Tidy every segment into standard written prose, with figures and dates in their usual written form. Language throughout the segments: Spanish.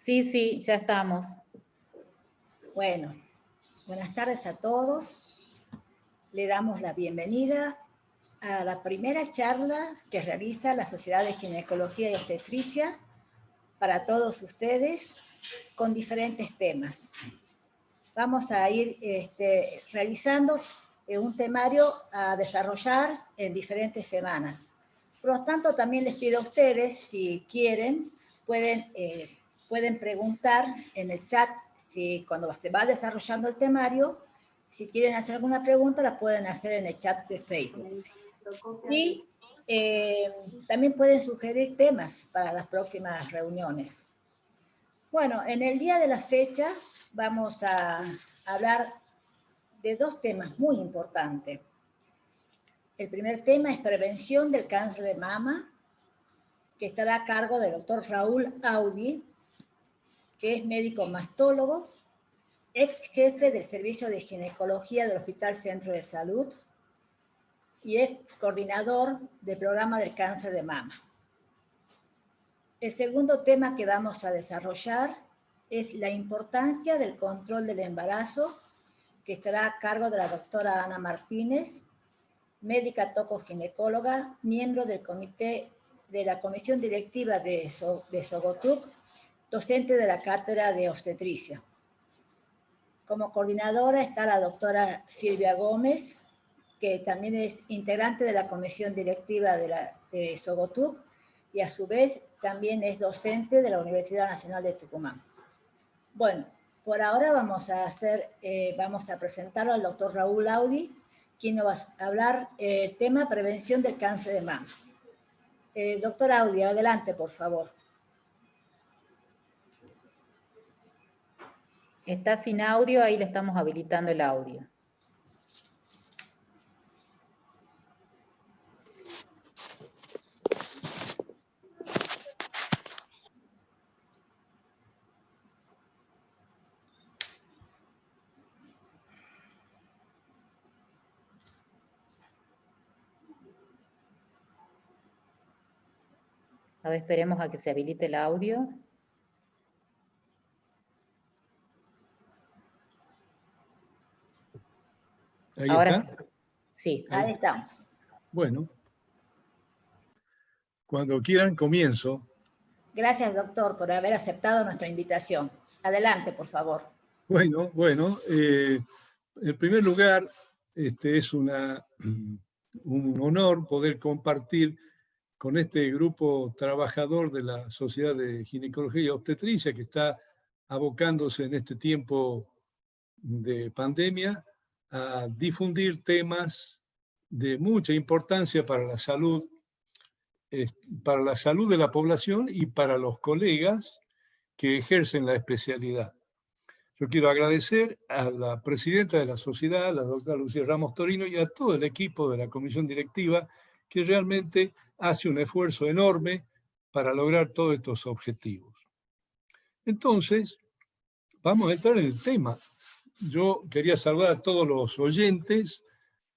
Sí, sí, ya estamos. Bueno, buenas tardes a todos. Le damos la bienvenida a la primera charla que realiza la Sociedad de Ginecología y Obstetricia para todos ustedes con diferentes temas. Vamos a ir realizando un temario a desarrollar en diferentes semanas. Por lo tanto, también les pido a ustedes, si quieren, pueden preguntar en el chat cuando se va desarrollando el temario, si quieren hacer alguna pregunta, la pueden hacer en el chat de Facebook. Y también pueden sugerir temas para las próximas reuniones. Bueno, en el día de la fecha vamos a hablar de dos temas muy importantes. El primer tema es prevención del cáncer de mama, que estará a cargo del doctor Raúl Audi, que es médico mastólogo, ex jefe del Servicio de Ginecología del Hospital Centro de Salud y es coordinador del programa del cáncer de mama. El segundo tema que vamos a desarrollar es la importancia del control del embarazo, que estará a cargo de la doctora Ana Martínez, médica tocoginecóloga, miembro del comité de la comisión directiva de Sogotuc, docente de la cátedra de obstetricia. Como coordinadora está la doctora Silvia Gómez, que también es integrante de la comisión directiva de Sogotuc y a su vez también es docente de la Universidad Nacional de Tucumán. Bueno, por ahora vamos a presentarlo al doctor Raúl Audi, quien nos va a hablar el tema prevención del cáncer de mama. Doctor Audi, adelante, por favor. Está sin audio, ahí le estamos habilitando el audio. A ver, esperemos a que se habilite el audio. Ahí Ahora está. Sí. Ahí estamos. Bueno, cuando quieran comienzo. Gracias, doctor, por haber aceptado nuestra invitación. Adelante, por favor. Bueno, en primer lugar, es un honor poder compartir con este grupo trabajador de la Sociedad de Ginecología y Obstetricia que está abocándose en este tiempo de pandemia a difundir temas de mucha importancia para la salud de la población y para los colegas que ejercen la especialidad. Yo quiero agradecer a la presidenta de la sociedad, la doctora Lucía Ramos Torino, y a todo el equipo de la comisión directiva que realmente hace un esfuerzo enorme para lograr todos estos objetivos. Entonces, vamos a entrar en el tema. Yo quería saludar a todos los oyentes,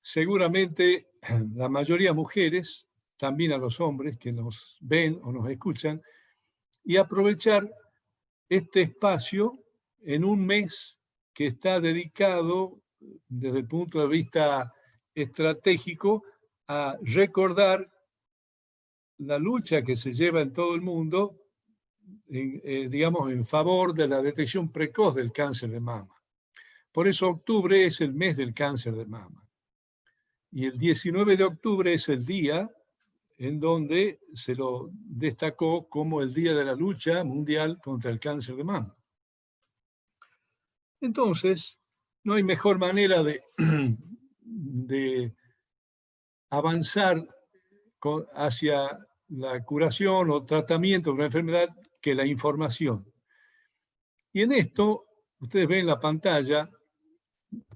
seguramente la mayoría mujeres, también a los hombres que nos ven o nos escuchan, y aprovechar este espacio en un mes que está dedicado desde el punto de vista estratégico a recordar la lucha que se lleva en todo el mundo, digamos, en favor de la detección precoz del cáncer de mama. Por eso octubre es el mes del cáncer de mama. Y el 19 de octubre es el día en donde se lo destacó como el Día de la Lucha Mundial contra el Cáncer de Mama. Entonces, no hay mejor manera de avanzar hacia la curación o tratamiento de una enfermedad que la información. Y en esto, ustedes ven la pantalla,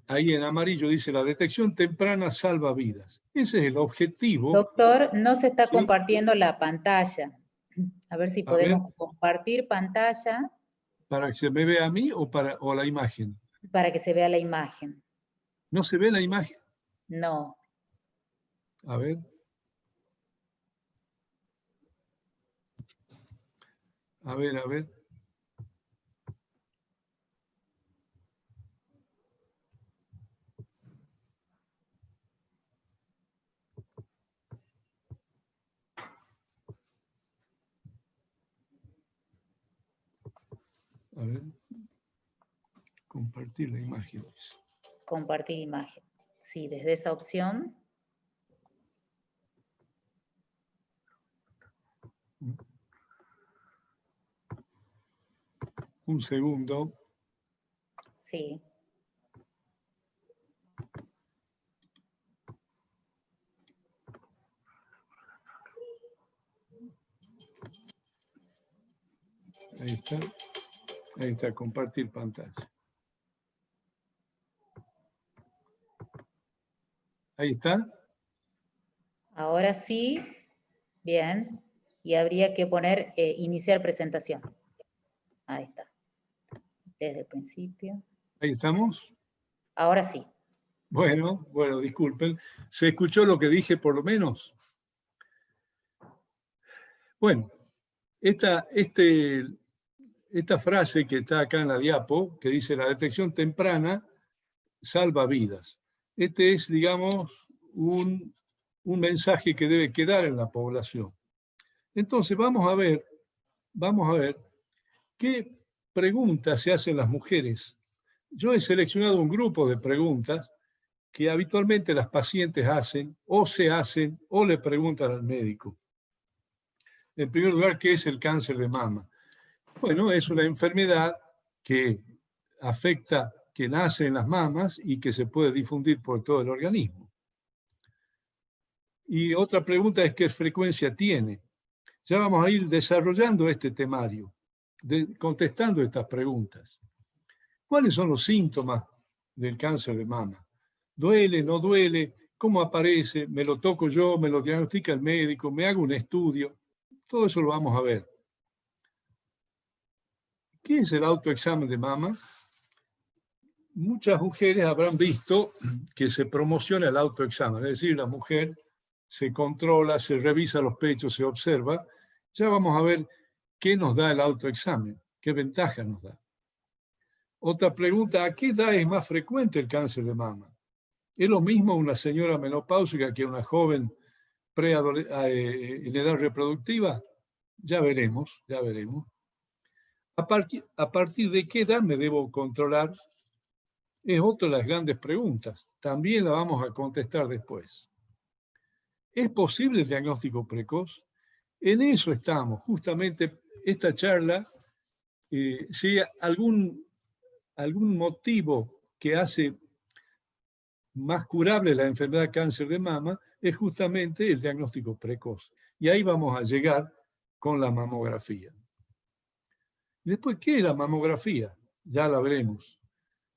ahí en amarillo dice la detección temprana salva vidas. Ese es el objetivo. Doctor, no se está ¿Sí? compartiendo la pantalla. A ver si podemos compartir pantalla. ¿Para que se me vea a mí o la imagen? Para que se vea la imagen. ¿No se ve la imagen? No. A ver. A ver. A ver. Compartir la imagen. Compartir imagen. Sí, desde esa opción. Un segundo. Sí. Ahí está. Ahí está, compartir pantalla. Ahí está. Ahora sí. Bien. Y habría que poner iniciar presentación. Ahí está. Desde el principio. Ahí estamos. Ahora sí. Bueno, disculpen. ¿Se escuchó lo que dije por lo menos? Bueno, esta frase que está acá en la diapo, que dice la detección temprana salva vidas. Este es, digamos, un mensaje que debe quedar en la población. Entonces, vamos a ver qué preguntas se hacen las mujeres. Yo he seleccionado un grupo de preguntas que habitualmente las pacientes hacen o le preguntan al médico. En primer lugar, ¿qué es el cáncer de mama? Bueno, es una enfermedad que afecta, que nace en las mamas y que se puede difundir por todo el organismo. Y otra pregunta es ¿qué frecuencia tiene? Ya vamos a ir desarrollando este temario, contestando estas preguntas. ¿Cuáles son los síntomas del cáncer de mama? ¿Duele, no duele? ¿Cómo aparece? ¿Me lo toco yo? ¿Me lo diagnostica el médico? ¿Me hago un estudio? Todo eso lo vamos a ver. ¿Qué es el autoexamen de mama? Muchas mujeres habrán visto que se promociona el autoexamen, es decir, la mujer se controla, se revisa los pechos, se observa. Ya vamos a ver qué nos da el autoexamen, qué ventaja nos da. Otra pregunta, ¿a qué edad es más frecuente el cáncer de mama? ¿Es lo mismo una señora menopáusica que una joven en edad reproductiva? Ya veremos, ya veremos. ¿A partir de qué edad me debo controlar? Es otra de las grandes preguntas. También la vamos a contestar después. ¿Es posible el diagnóstico precoz? En eso estamos. Justamente esta charla, si algún motivo que hace más curable la enfermedad de cáncer de mama, es justamente el diagnóstico precoz. Y ahí vamos a llegar con la mamografía. Después, ¿qué es la mamografía? Ya la veremos.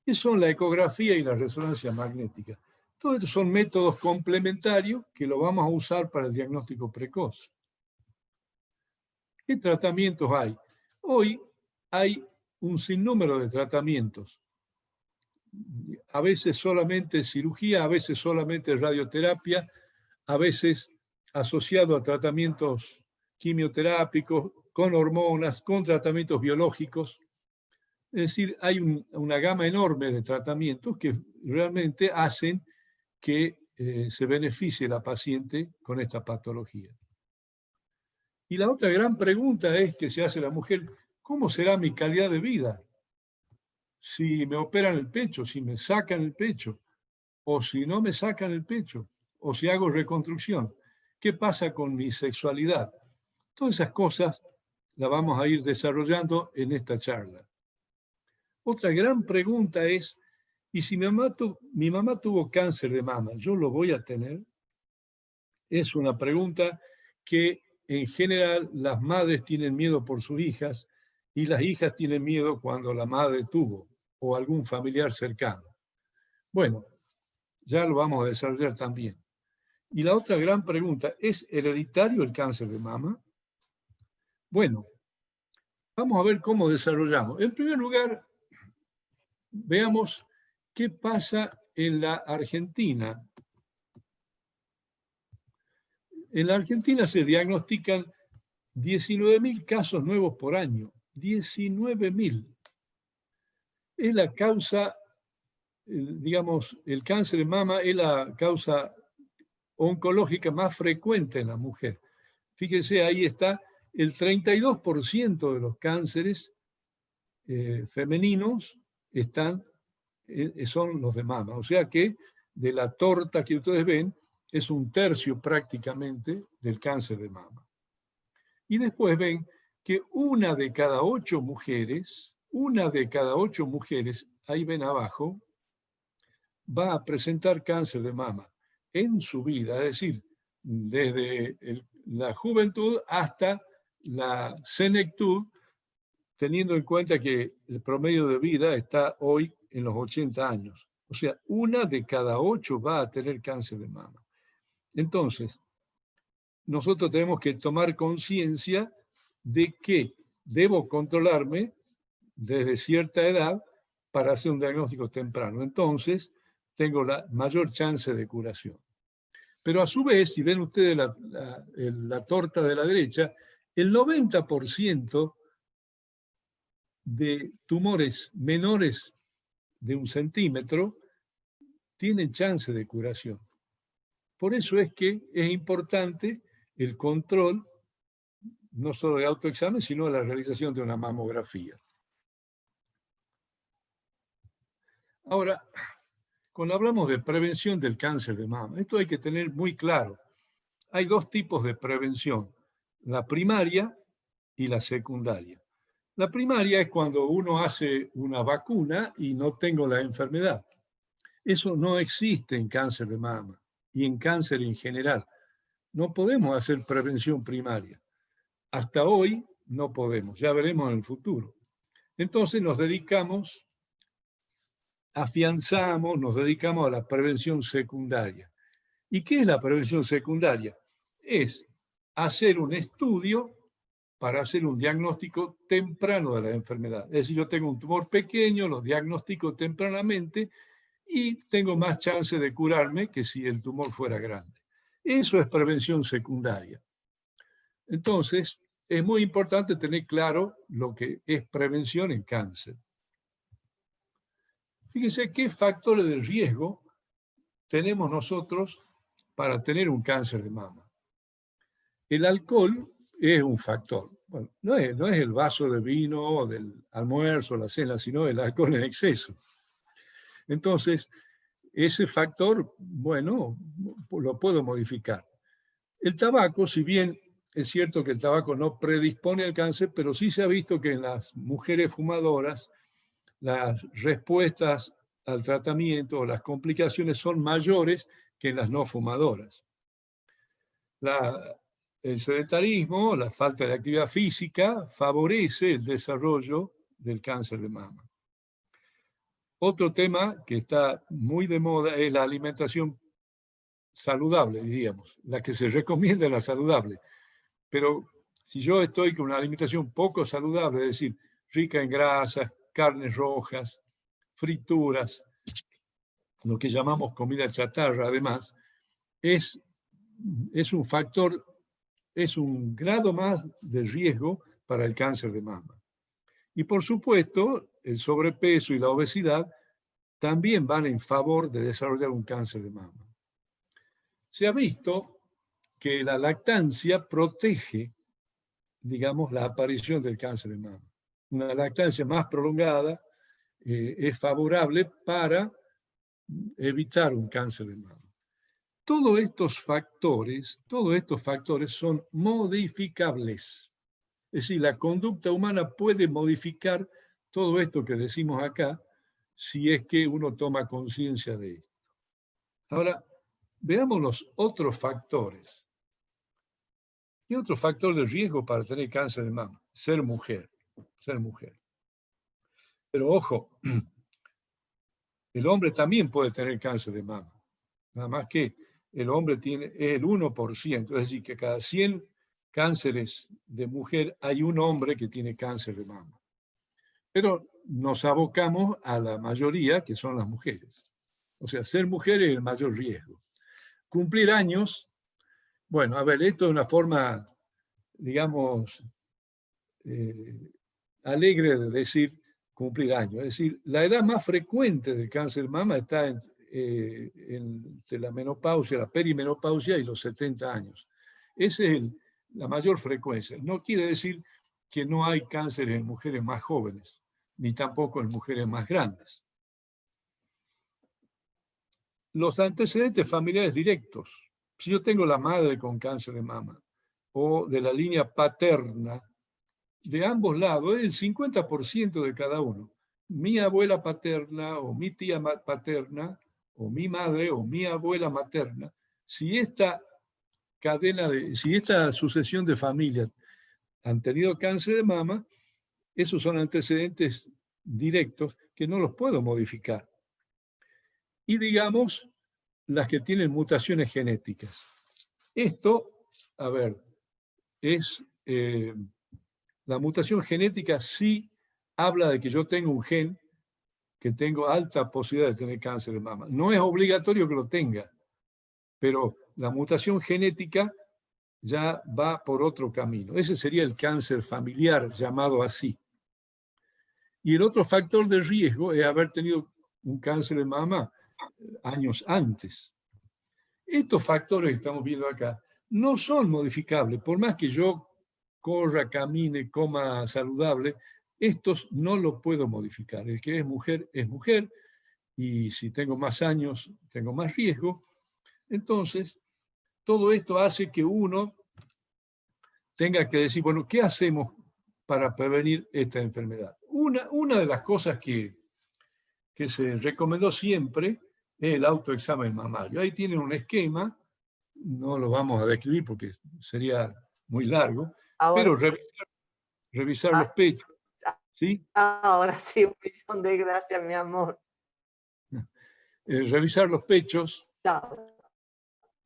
¿Qué son la ecografía y la resonancia magnética? Todos estos son métodos complementarios que lo vamos a usar para el diagnóstico precoz. ¿Qué tratamientos hay? Hoy hay un sinnúmero de tratamientos. A veces solamente cirugía, a veces solamente radioterapia, a veces asociado a tratamientos quimioterápicos, con hormonas, con tratamientos biológicos. Es decir, hay una gama enorme de tratamientos que realmente hacen que se beneficie la paciente con esta patología. Y la otra gran pregunta es que se hace la mujer, ¿cómo será mi calidad de vida? Si me operan el pecho, si me sacan el pecho, o si no me sacan el pecho, o si hago reconstrucción. ¿Qué pasa con mi sexualidad? Todas esas cosas las vamos a ir desarrollando en esta charla. Otra gran pregunta es, ¿y si mi mamá tuvo cáncer de mama, yo lo voy a tener? Es una pregunta que en general las madres tienen miedo por sus hijas y las hijas tienen miedo cuando la madre tuvo o algún familiar cercano. Bueno, ya lo vamos a desarrollar también. Y la otra gran pregunta, ¿es hereditario el cáncer de mama? Bueno, vamos a ver cómo desarrollamos. En primer lugar, veamos qué pasa en la Argentina. En la Argentina se diagnostican 19.000 casos nuevos por año. 19.000. Es la causa, digamos, el cáncer de mama es la causa oncológica más frecuente en la mujer. Fíjense, ahí está, el 32% de los cánceres femeninos son los de mama. O sea que de la torta que ustedes ven, es un tercio prácticamente del cáncer de mama. Y después ven que una de cada 8 mujeres, ahí ven abajo, va a presentar cáncer de mama en su vida, es decir, desde la juventud hasta la senectud, teniendo en cuenta que el promedio de vida está hoy en los 80 años. O sea, una de cada 8 va a tener cáncer de mama. Entonces, nosotros tenemos que tomar conciencia de que debo controlarme desde cierta edad para hacer un diagnóstico temprano. Entonces, tengo la mayor chance de curación. Pero a su vez, si ven ustedes la torta de la derecha, el 90% de tumores menores de 1 centímetro tienen chance de curación. Por eso es que es importante el control, no solo de autoexamen, sino de la realización de una mamografía. Ahora, cuando hablamos de prevención del cáncer de mama, esto hay que tener muy claro. Hay 2 tipos de prevención, la primaria y la secundaria. La primaria es cuando uno hace una vacuna y no tengo la enfermedad. Eso no existe en cáncer de mama y en cáncer en general. No podemos hacer prevención primaria. Hasta hoy no podemos, ya veremos en el futuro. Entonces nos dedicamos, nos dedicamos a la prevención secundaria. ¿Y qué es la prevención secundaria? Es hacer un estudio para hacer un diagnóstico temprano de la enfermedad. Es decir, yo tengo un tumor pequeño, lo diagnostico tempranamente y tengo más chance de curarme que si el tumor fuera grande. Eso es prevención secundaria. Entonces, es muy importante tener claro lo que es prevención en cáncer. Fíjense qué factores de riesgo tenemos nosotros para tener un cáncer de mama. El alcohol es un factor. Bueno, no es el vaso de vino, del almuerzo, la cena, sino el alcohol en exceso. Entonces, ese factor, bueno, lo puedo modificar. El tabaco, si bien es cierto que el tabaco no predispone al cáncer, pero sí se ha visto que en las mujeres fumadoras las respuestas al tratamiento o las complicaciones son mayores que en las no fumadoras. El sedentarismo, la falta de actividad física, favorece el desarrollo del cáncer de mama. Otro tema que está muy de moda es la alimentación saludable, diríamos, la que se recomienda la saludable. Pero si yo estoy con una alimentación poco saludable, es decir, rica en grasas, carnes rojas, frituras, lo que llamamos comida chatarra, además, es un factor, es un grado más de riesgo para el cáncer de mama. Y por supuesto, el sobrepeso y la obesidad también van en favor de desarrollar un cáncer de mama. Se ha visto que la lactancia protege, digamos, la aparición del cáncer de mama. Una lactancia más prolongada es favorable para evitar un cáncer de mama. Todos estos factores son modificables. Es decir, la conducta humana puede modificar todo esto que decimos acá si es que uno toma conciencia de esto. Ahora, veamos los otros factores. ¿Qué otro factor de riesgo para tener cáncer de mama? Ser mujer. Pero ojo, el hombre también puede tener cáncer de mama. Nada más que el hombre es el 1%, es decir, que cada 100 cánceres de mujer hay un hombre que tiene cáncer de mama. Pero nos abocamos a la mayoría, que son las mujeres. O sea, ser mujer es el mayor riesgo. Cumplir años, bueno, a ver, esto es una forma, digamos, alegre de decir cumplir años. Es decir, la edad más frecuente del cáncer de mama está entre la menopausia, la perimenopausia y los 70 años. Esa es la mayor frecuencia. No quiere decir que no hay cáncer en mujeres más jóvenes. ni tampoco en mujeres más grandes. Los antecedentes familiares directos. Si yo tengo la madre con cáncer de mama o de la línea paterna, de ambos lados, el 50% de cada uno. Mi abuela paterna o mi tía paterna o mi madre o mi abuela materna, si esta si esta sucesión de familias han tenido cáncer de mama, esos son antecedentes directos que no los puedo modificar. Y digamos, las que tienen mutaciones genéticas. Esto, a ver, es... la mutación genética sí habla de que yo tengo un gen que tengo alta posibilidad de tener cáncer de mama. No es obligatorio que lo tenga, pero la mutación genética ya va por otro camino. Ese sería el cáncer familiar, llamado así. Y el otro factor de riesgo es haber tenido un cáncer de mama años antes. Estos factores que estamos viendo acá no son modificables, por más que yo corra, camine, coma saludable, estos no los puedo modificar. El que es mujer, y si tengo más años, tengo más riesgo. Entonces, todo esto hace que uno tenga que decir, bueno, ¿qué hacemos para prevenir esta enfermedad? Una de las cosas que se recomendó siempre es el autoexamen mamario. Ahí tienen un esquema, no lo vamos a describir porque sería muy largo, pero revisar los pechos, ¿sí? Ahora sí, un millón de gracias, mi amor. Revisar los pechos, Chao.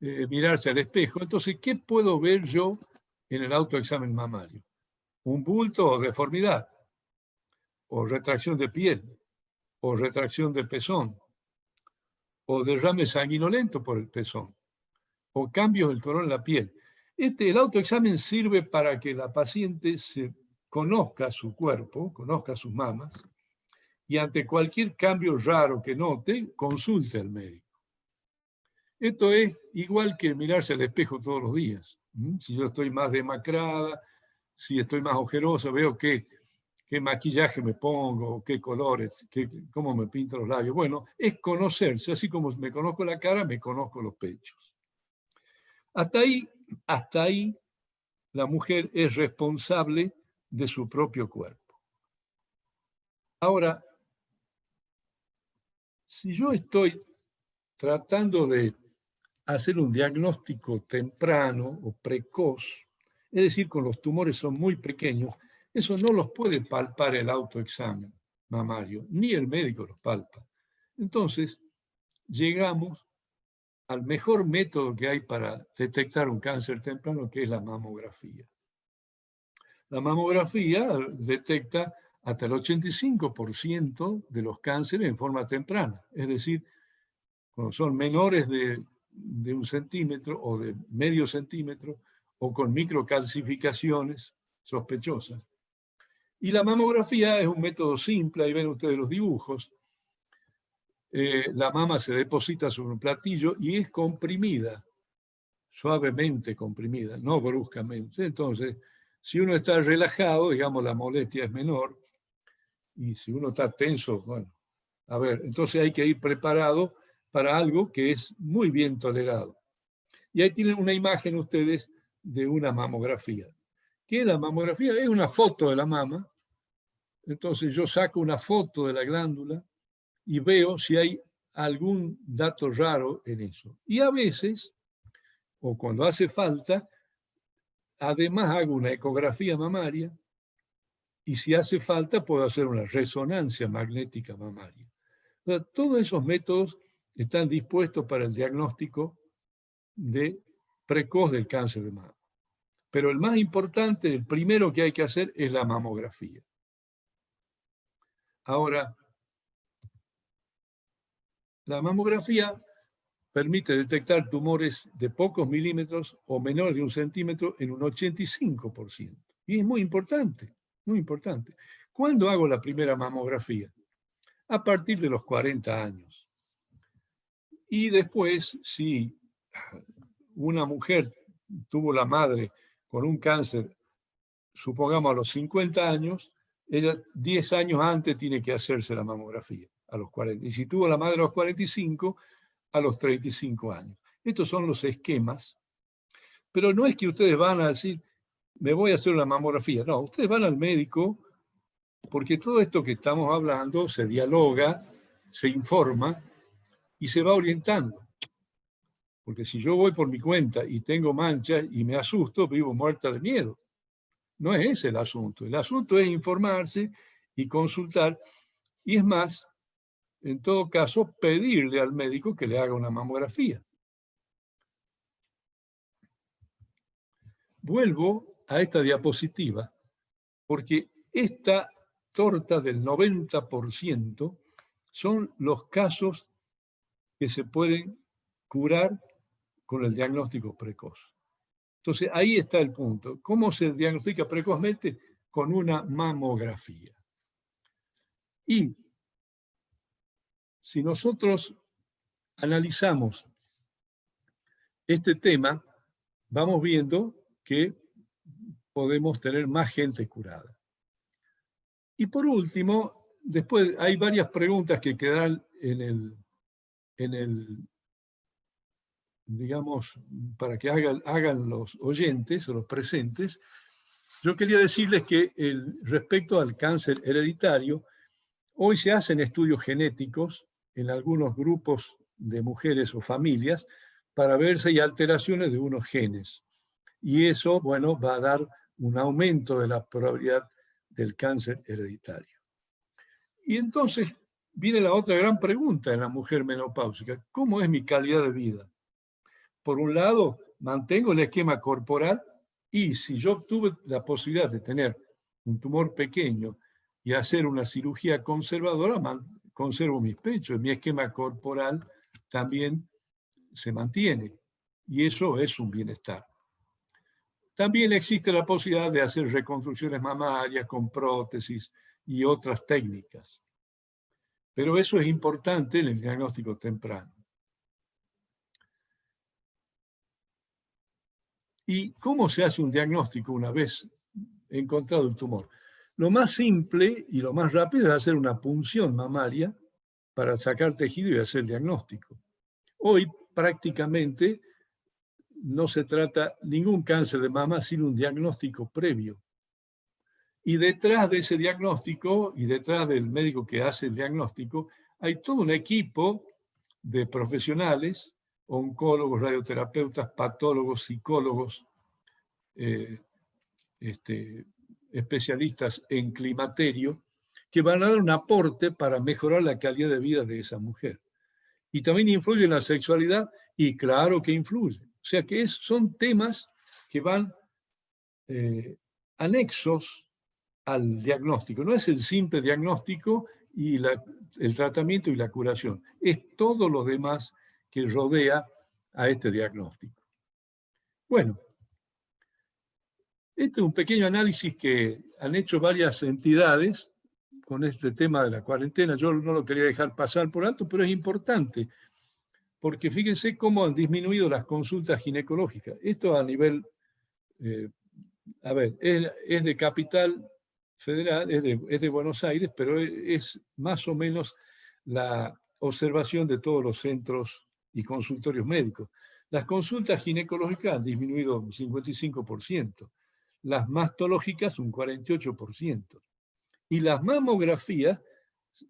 mirarse al espejo. Entonces, ¿qué puedo ver yo en el autoexamen mamario? Un bulto o deformidad, o retracción de piel, o retracción de pezón, o derrame sanguinolento por el pezón, o cambios del color en la piel. El autoexamen sirve para que la paciente se conozca su cuerpo, conozca sus mamas, y ante cualquier cambio raro que note, consulte al médico. Esto es igual que mirarse al espejo todos los días. Si yo estoy más demacrada, si estoy más ojerosa, veo qué maquillaje me pongo, qué colores, cómo me pinto los labios. Bueno, es conocerse, así como me conozco la cara, me conozco los pechos. Hasta ahí, la mujer es responsable de su propio cuerpo. Ahora, si yo estoy tratando de hacer un diagnóstico temprano o precoz, es decir, con los tumores son muy pequeños, eso no los puede palpar el autoexamen mamario, ni el médico los palpa. Entonces, llegamos al mejor método que hay para detectar un cáncer temprano, que es la mamografía. La mamografía detecta hasta el 85% de los cánceres en forma temprana, es decir, cuando son menores de 1 centímetro o de medio centímetro o con microcalcificaciones sospechosas. Y la mamografía es un método simple, ahí ven ustedes los dibujos. La mama se deposita sobre un platillo y es comprimida, suavemente comprimida, no bruscamente. Entonces, si uno está relajado, digamos, la molestia es menor, y si uno está tenso, bueno, a ver, entonces hay que ir preparado para algo que es muy bien tolerado. Y ahí tienen una imagen ustedes de una mamografía. ¿Qué es la mamografía? Es una foto de la mama. Entonces yo saco una foto de la glándula y veo si hay algún dato raro en eso. Y a veces, o cuando hace falta, además hago una ecografía mamaria y si hace falta puedo hacer una resonancia magnética mamaria. O sea, todos esos métodos están dispuestos para el diagnóstico precoz del cáncer de mama. Pero el más importante, el primero que hay que hacer es la mamografía. Ahora, la mamografía permite detectar tumores de pocos milímetros o menores de 1 centímetro en un 85%. Y es muy importante, muy importante. ¿Cuándo hago la primera mamografía? A partir de los 40 años. Y después, si una mujer tuvo la madre con un cáncer, supongamos a los 50 años, ella 10 años antes tiene que hacerse la mamografía, a los 40. Y si tuvo la madre a los 45, a los 35 años. Estos son los esquemas, pero no es que ustedes van a decir, me voy a hacer una mamografía. No, ustedes van al médico porque todo esto que estamos hablando se dialoga, se informa y se va orientando. Porque si yo voy por mi cuenta y tengo manchas y me asusto, vivo muerta de miedo. No es ese el asunto. El asunto es informarse y consultar. Y es más, en todo caso, pedirle al médico que le haga una mamografía. Vuelvo a esta diapositiva porque esta torta del 90% son los casos que se pueden curar con el diagnóstico precoz. Entonces, ahí está el punto. ¿Cómo se diagnostica precozmente? Con una mamografía. Y si nosotros analizamos este tema, vamos viendo que podemos tener más gente curada. Y por último, después hay varias preguntas que quedan en el digamos, para que hagan los oyentes o los presentes. Yo quería decirles que respecto al cáncer hereditario, hoy se hacen estudios genéticos en algunos grupos de mujeres o familias para ver si hay alteraciones de unos genes. Y eso, bueno, va a dar un aumento de la probabilidad del cáncer hereditario. Y entonces viene la otra gran pregunta en la mujer menopáusica. ¿Cómo es mi calidad de vida? Por un lado, mantengo el esquema corporal y si yo tuve la posibilidad de tener un tumor pequeño y hacer una cirugía conservadora, conservo mis pechos, mi esquema corporal también se mantiene y eso es un bienestar. También existe la posibilidad de hacer reconstrucciones mamarias con prótesis y otras técnicas. Pero eso es importante en el diagnóstico temprano. ¿Y cómo se hace un diagnóstico una vez encontrado el tumor? Lo más simple y lo más rápido es hacer una punción mamaria para sacar tejido y hacer el diagnóstico. Hoy prácticamente no se trata ningún cáncer de mama sin un diagnóstico previo. Y detrás de ese diagnóstico y detrás del médico que hace el diagnóstico hay todo un equipo de profesionales, oncólogos, radioterapeutas, patólogos, psicólogos, especialistas en climaterio, que van a dar un aporte para mejorar la calidad de vida de esa mujer. Y también influye en la sexualidad, y claro que influye. O sea que son temas que van anexos al diagnóstico. No es el simple diagnóstico y el tratamiento y la curación. Es todo lo demás que rodea a este diagnóstico. Bueno, este es un pequeño análisis que han hecho varias entidades con este tema de la cuarentena. Yo no lo quería dejar pasar por alto, pero es importante, porque fíjense cómo han disminuido las consultas ginecológicas. Esto a nivel, es de Capital Federal, es de Buenos Aires, pero es más o menos la observación de todos los centros y consultorios médicos. Las consultas ginecológicas han disminuido un 55%, las mastológicas un 48%, y las mamografías,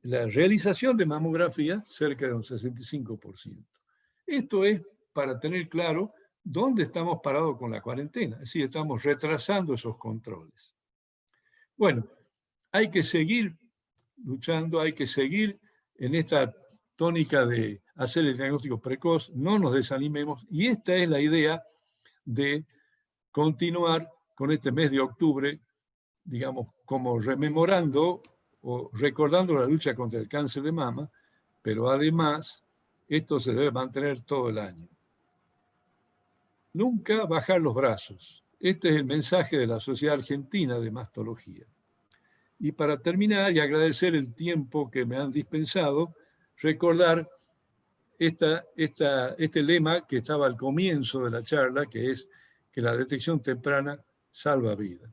la realización de mamografías, cerca de un 65%. Esto es para tener claro dónde estamos parados con la cuarentena, es decir, estamos retrasando esos controles. Bueno, hay que seguir luchando, hay que seguir en esta tónica de hacer el diagnóstico precoz, no nos desanimemos, y esta es la idea de continuar con este mes de octubre, digamos, como rememorando o recordando la lucha contra el cáncer de mama, pero además esto se debe mantener todo el año. Nunca bajar los brazos. Este es el mensaje de la Sociedad Argentina de Mastología. Y para terminar y agradecer el tiempo que me han dispensado, recordar este lema que estaba al comienzo de la charla, que es que la detección temprana salva vida.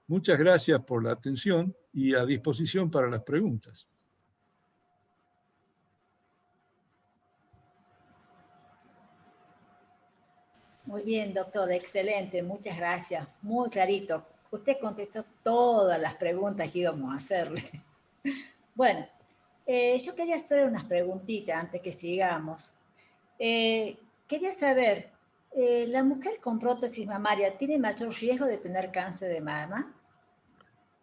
Muchas gracias por la atención y a disposición para las preguntas. Muy bien, doctor, excelente, muchas gracias, muy clarito. Usted contestó todas las preguntas que íbamos a hacerle. Bueno, yo quería hacer unas preguntitas antes que sigamos. Quería saber, ¿la mujer con prótesis mamaria tiene mayor riesgo de tener cáncer de mama?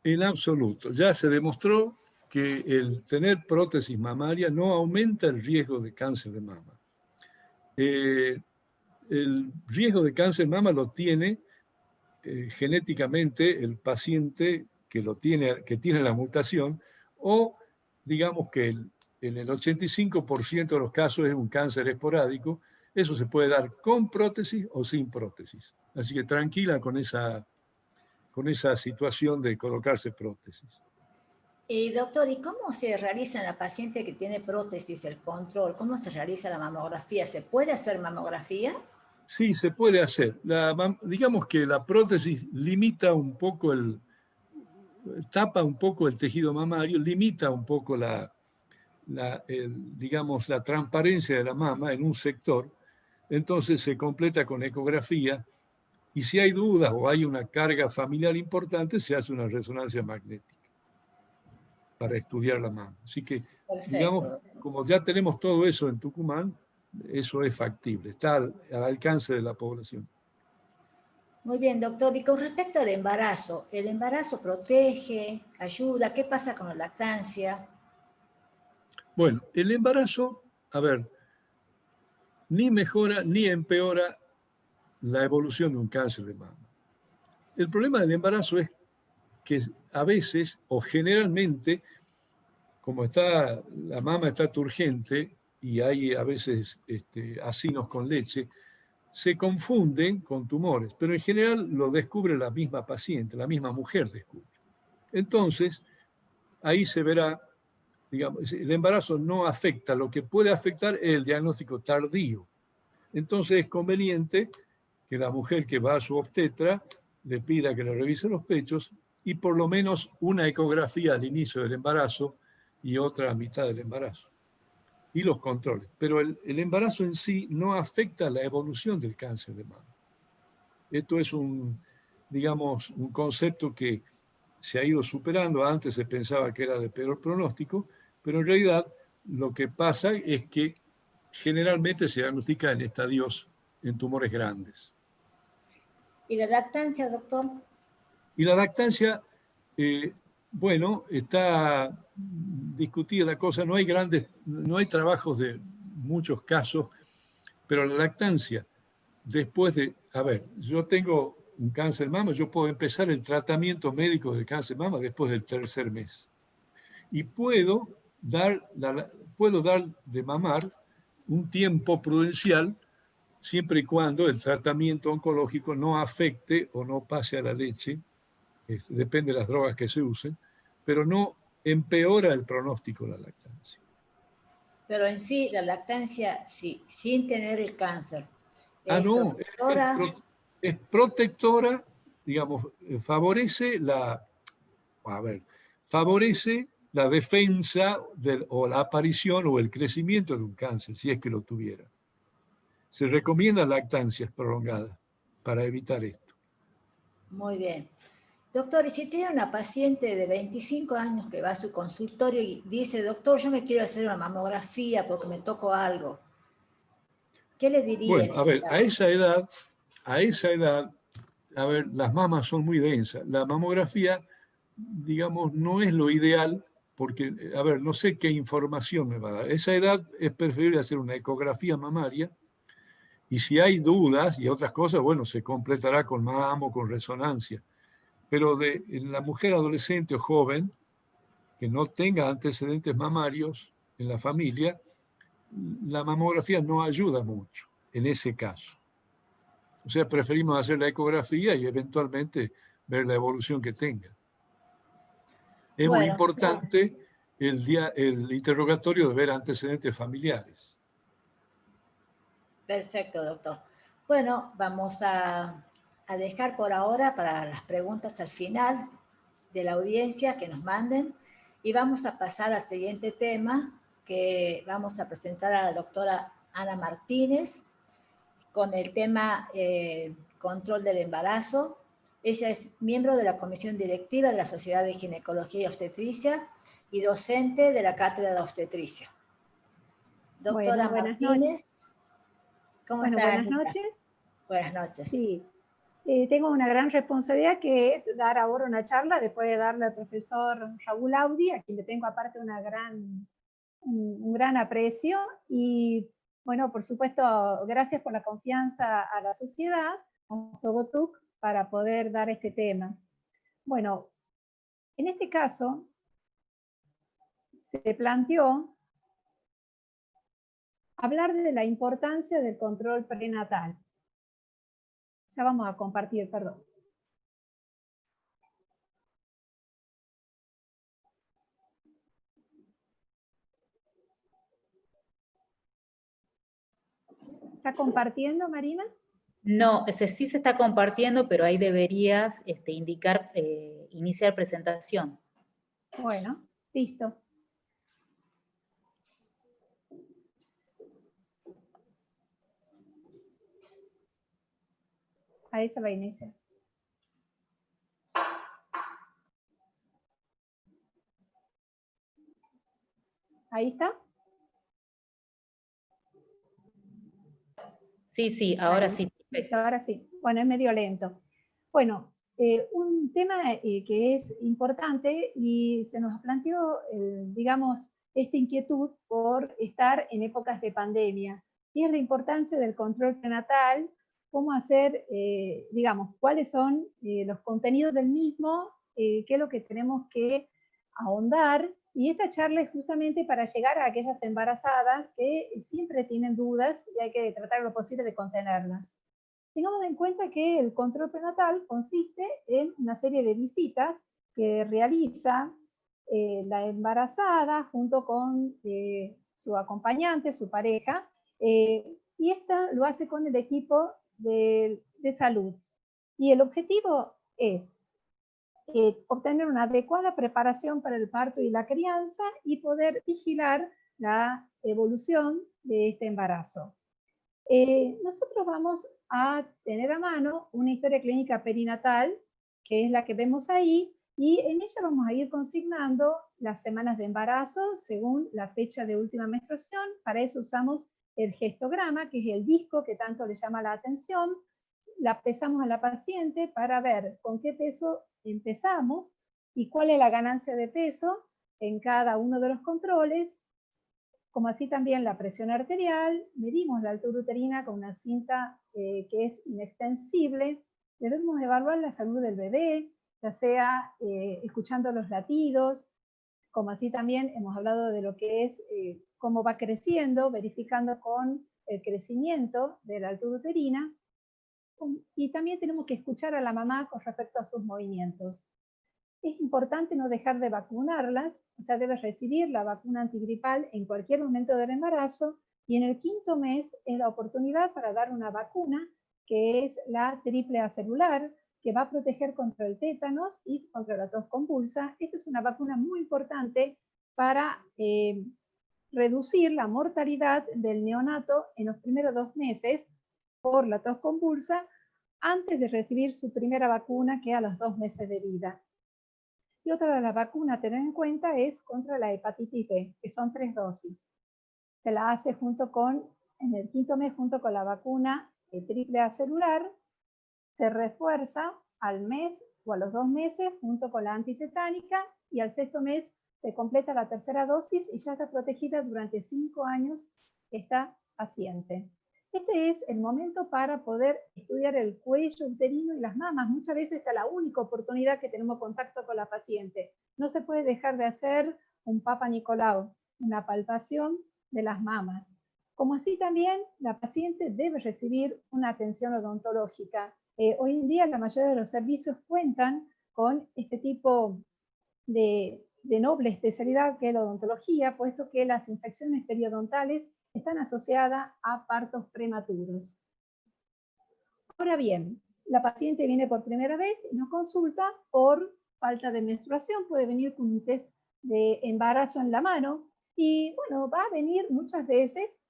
En absoluto. Ya se demostró que el tener prótesis mamaria no aumenta el riesgo de cáncer de mama. El riesgo de cáncer de mama lo tiene genéticamente el paciente que tiene la mutación, o digamos que en el 85% de los casos es un cáncer esporádico. Eso se puede dar con prótesis o sin prótesis. Así que tranquila con esa situación de colocarse prótesis. Doctor, ¿y cómo se realiza en la paciente que tiene prótesis el control? ¿Cómo se realiza la mamografía? ¿Se puede hacer mamografía? Sí, se puede hacer. Digamos que la prótesis limita un poco tapa un poco el tejido mamario, limita un poco digamos, la transparencia de la mama en un sector. Entonces se completa con ecografía, y si hay dudas o hay una carga familiar importante, se hace una resonancia magnética para estudiar la mama. Así que, digamos, Perfecto. como ya tenemos todo eso en Tucumán, eso es factible, está al alcance de la población. Muy bien, doctor. Y con respecto al embarazo, ¿el embarazo protege, ayuda? ¿Qué pasa con la lactancia? Bueno, el embarazo, a ver, ni mejora ni empeora la evolución de un cáncer de mama. El problema del embarazo es que a veces o generalmente, como la mama está turgente y hay a veces acinos con leche, se confunden con tumores, pero en general lo descubre la misma paciente, la misma mujer descubre. Entonces, ahí se verá, digamos, el embarazo no afecta, lo que puede afectar es el diagnóstico tardío. Entonces es conveniente que la mujer que va a su obstetra le pida que le revise los pechos, y por lo menos una ecografía al inicio del embarazo y otra a mitad del embarazo, y los controles. Pero el embarazo en sí no afecta la evolución del cáncer de mama. Esto es digamos, un concepto que se ha ido superando. Antes se pensaba que era de peor pronóstico, pero en realidad lo que pasa es que generalmente se diagnostica en estadios, en tumores grandes. ¿Y la lactancia, doctor? Y la lactancia, bueno, está discutida la cosa, no hay trabajos de muchos casos, pero la lactancia, después a ver, yo tengo un cáncer de mama, yo puedo empezar el tratamiento médico del cáncer de mama después del 3er mes. Y puedo dar de mamar un tiempo prudencial, siempre y cuando el tratamiento oncológico no afecte o no pase a la leche, depende de las drogas que se usen, pero no empeora el pronóstico de la lactancia. Pero en sí, la lactancia, sí, sin tener el cáncer. No, es protectora, digamos, favorece la defensa o la aparición o el crecimiento de un cáncer, si es que lo tuviera. Se recomienda lactancias prolongadas para evitar esto. Muy bien. Doctor, y si tiene una paciente de 25 años que va a su consultorio y dice, doctor, yo me quiero hacer una mamografía porque me tocó algo, ¿qué le diría? Bueno, a ver, a esa edad, a ver, las mamas son muy densas. La mamografía, digamos, no es lo ideal porque, a ver, no sé qué información me va a dar. A esa edad es preferible hacer una ecografía mamaria, y si hay dudas y otras cosas, bueno, se completará con mamo, con resonancia. Pero en la mujer adolescente o joven que no tenga antecedentes mamarios en la familia, la mamografía no ayuda mucho en ese caso. O sea, preferimos hacer la ecografía y eventualmente ver la evolución que tenga. Es muy importante el interrogatorio de ver antecedentes familiares. Perfecto, doctor. Bueno, vamos a dejar por ahora para las preguntas al final. de la audiencia que nos manden y vamos a pasar al siguiente tema, que vamos a presentar a la doctora Ana Martínez con el tema control del embarazo. Ella es miembro de la comisión directiva de la Sociedad de Ginecología y Obstetricia y docente de la Cátedra de Obstetricia. Doctora buenas Martínez, noches. ¿cómo está? Buenas noches. Buenas noches. Sí, tengo una gran responsabilidad que es dar ahora una charla después de darle al profesor Raúl Audi, a quien le tengo aparte un gran aprecio. Y bueno, por supuesto, gracias por la confianza a la sociedad, a Sogotuk, para poder dar este tema. Bueno, en este caso se planteó hablar de la importancia del control prenatal. Ya vamos a compartir, perdón. ¿Está compartiendo, Marina? No, ese sí se está compartiendo, pero ahí deberías indicar iniciar presentación. Bueno, listo. Ahí se va a iniciar. ¿Ahí está? Sí, ahora Ahí. sí. Perfecto. Ahora sí. Bueno, es medio lento. Bueno, un tema que es importante y se nos planteó, digamos, esta inquietud por estar en épocas de pandemia, y es la importancia del control prenatal, cómo hacer, digamos, cuáles son los contenidos del mismo, qué es lo que tenemos que ahondar, y esta charla es justamente para llegar a aquellas embarazadas que siempre tienen dudas y hay que tratar lo posible de contenerlas. Tengamos en cuenta que el control prenatal consiste en una serie de visitas que realiza la embarazada junto con su acompañante, su pareja, y esta lo hace con el equipo de salud. Y el objetivo es obtener una adecuada preparación para el parto y la crianza y poder vigilar la evolución de este embarazo. Nosotros vamos a tener a mano una historia clínica perinatal, que es la que vemos ahí, y en ella vamos a ir consignando las semanas de embarazo según la fecha de última menstruación. Para eso usamos el gestograma, que es el disco que tanto le llama la atención. La pesamos a la paciente para ver con qué peso empezamos y cuál es la ganancia de peso en cada uno de los controles, como así también la presión arterial. Medimos la altura uterina con una cinta que es inextensible. Debemos evaluar la salud del bebé, ya sea escuchando los latidos, como así también hemos hablado de lo que es cómo va creciendo, verificando con el crecimiento de la altura uterina. Y también tenemos que escuchar a la mamá con respecto a sus movimientos. Es importante no dejar de vacunarlas, o sea, debes recibir la vacuna antigripal en cualquier momento del embarazo, y en el 5º mes es la oportunidad para dar una vacuna que es la triple A celular, que va a proteger contra el tétanos y contra la tos convulsa. Esta es una vacuna muy importante para reducir la mortalidad del neonato en los primeros 2 meses por la tos convulsa, antes de recibir su primera vacuna, que a los 2 meses de vida. Y otra de las vacunas a tener en cuenta es contra la hepatitis B, que son 3 dosis. Se la hace en el 5º mes junto con la vacuna triple A celular, se refuerza al mes o a los 2 meses junto con la antitetánica, y al 6º mes se completa la 3ª dosis y ya está protegida durante 5 años esta paciente. Este es el momento para poder estudiar el cuello uterino y las mamas. Muchas veces esta es la única oportunidad que tenemos contacto con la paciente. No se puede dejar de hacer un Papa Nicolau, una palpación de las mamas. Como así también la paciente debe recibir una atención odontológica. Hoy en día la mayoría de los servicios cuentan con este tipo de noble especialidad que es la odontología, puesto que las infecciones periodontales están asociadas a partos prematuros. Ahora bien, la paciente viene por primera vez y nos consulta por falta de menstruación, puede venir con un test de embarazo en la mano, y bueno, va a venir muchas veces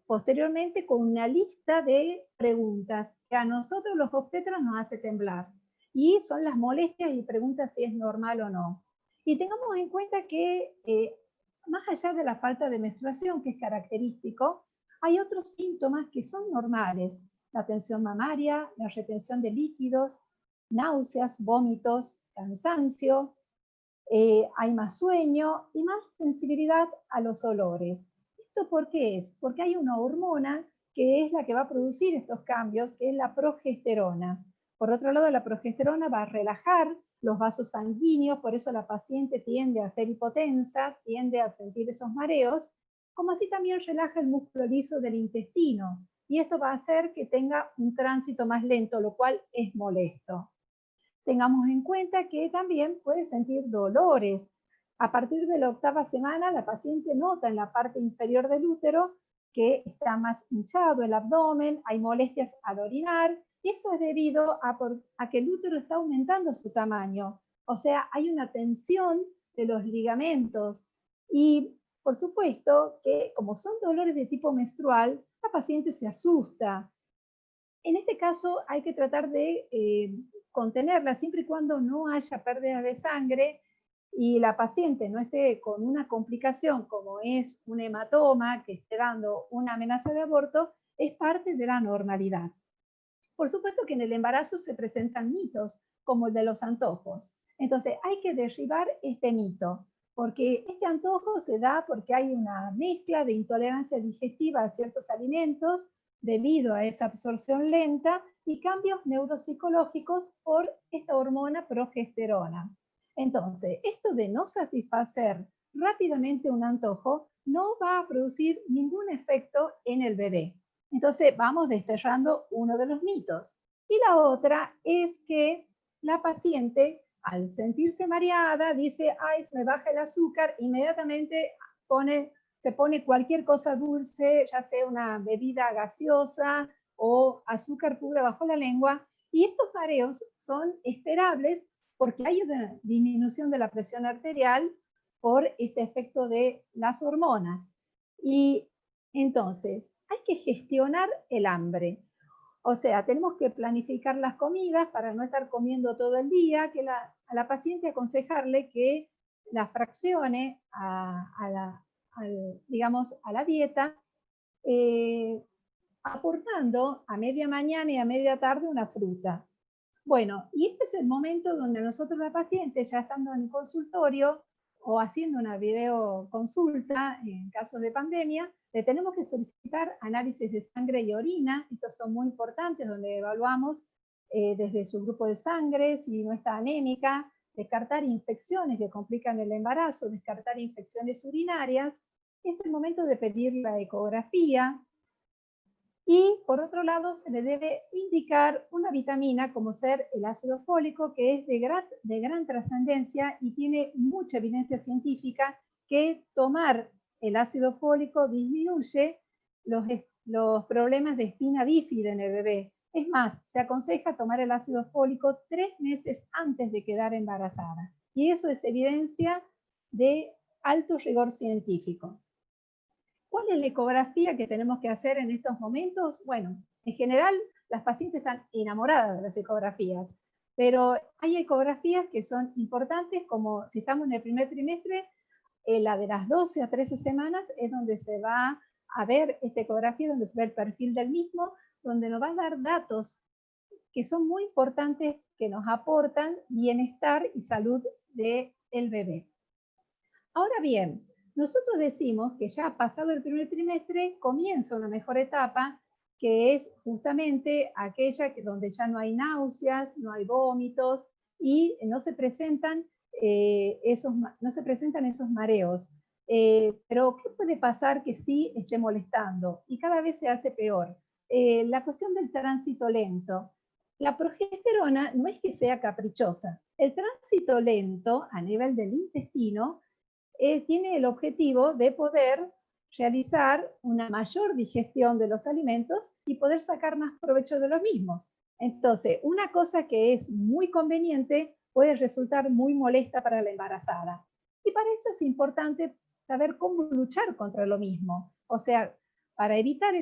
posteriormente con una lista de preguntas que a nosotros los obstetras nos hace temblar, y son las molestias y preguntas si es normal o no. Y tengamos en cuenta que más allá de la falta de menstruación, que es característico, hay otros síntomas que son normales: la tensión mamaria, la retención de líquidos, náuseas, vómitos, cansancio, hay más sueño y más sensibilidad a los olores. ¿Esto por qué es? Porque hay una hormona que es la que va a producir estos cambios, que es la progesterona. Por otro lado, la progesterona va a relajar los vasos sanguíneos, por eso la paciente tiende a ser hipotensa, tiende a sentir esos mareos, como así también relaja el músculo liso del intestino. Y esto va a hacer que tenga un tránsito más lento, lo cual es molesto. Tengamos en cuenta que también puede sentir dolores. A partir de la 8ª semana, la paciente nota en la parte inferior del útero que está más hinchado el abdomen, hay molestias al orinar, y eso es debido a que el útero está aumentando su tamaño. O sea, hay una tensión de los ligamentos. Y por supuesto que, como son dolores de tipo menstrual, la paciente se asusta. En este caso hay que tratar de contenerla siempre y cuando no haya pérdida de sangre y la paciente no esté con una complicación como es un hematoma que esté dando una amenaza de aborto. Es parte de la normalidad. Por supuesto que en el embarazo se presentan mitos, como el de los antojos. Entonces hay que derribar este mito, porque este antojo se da porque hay una mezcla de intolerancia digestiva a ciertos alimentos debido a esa absorción lenta y cambios neuropsicológicos por esta hormona progesterona. Entonces, esto de no satisfacer rápidamente un antojo no va a producir ningún efecto en el bebé. Entonces vamos desterrando uno de los mitos. Y la otra es que la paciente, al sentirse mareada, dice: ay, se me baja el azúcar, inmediatamente se pone cualquier cosa dulce, ya sea una bebida gaseosa o azúcar pura bajo la lengua, y estos mareos son esperables porque hay una disminución de la presión arterial por este efecto de las hormonas. Y entonces, hay que gestionar el hambre. O sea, tenemos que planificar las comidas para no estar comiendo todo el día, a la paciente aconsejarle que la fraccione a la dieta, aportando a media mañana y a media tarde una fruta. Bueno, y este es el momento donde nosotros, la paciente, ya estando en el consultorio o haciendo una videoconsulta en casos de pandemia, le tenemos que solicitar análisis de sangre y orina. Estos son muy importantes, donde evaluamos desde su grupo de sangre, si no está anémica, descartar infecciones que complican el embarazo, descartar infecciones urinarias. Es el momento de pedir la ecografía. Y por otro lado, se le debe indicar una vitamina como ser el ácido fólico, que es de gran trascendencia y tiene mucha evidencia científica que tomar el ácido fólico disminuye los problemas de espina bífida en el bebé. Es más, se aconseja tomar el ácido fólico 3 meses antes de quedar embarazada. Y eso es evidencia de alto rigor científico. ¿Cuál es la ecografía que tenemos que hacer en estos momentos? Bueno, en general las pacientes están enamoradas de las ecografías, pero hay ecografías que son importantes, como si estamos en el primer trimestre, la de las 12 a 13 semanas es donde se va a ver esta ecografía, donde se ve el perfil del mismo, donde nos va a dar datos que son muy importantes, que nos aportan bienestar y salud del bebé. Ahora bien, nosotros decimos que ya pasado el primer trimestre comienza una mejor etapa, que es justamente aquella donde ya no hay náuseas, no hay vómitos y no se presentan esos mareos. Pero ¿qué puede pasar que sí esté molestando? Y cada vez se hace peor. La cuestión del tránsito lento. La progesterona no es que sea caprichosa. El tránsito lento a nivel del intestino tiene el objetivo de poder realizar una mayor digestión de los alimentos y poder sacar más provecho de los mismos. Entonces, una cosa que es muy conveniente puede resultar muy molesta para la embarazada. Y para eso es importante saber cómo luchar contra lo mismo. O sea, para evitar,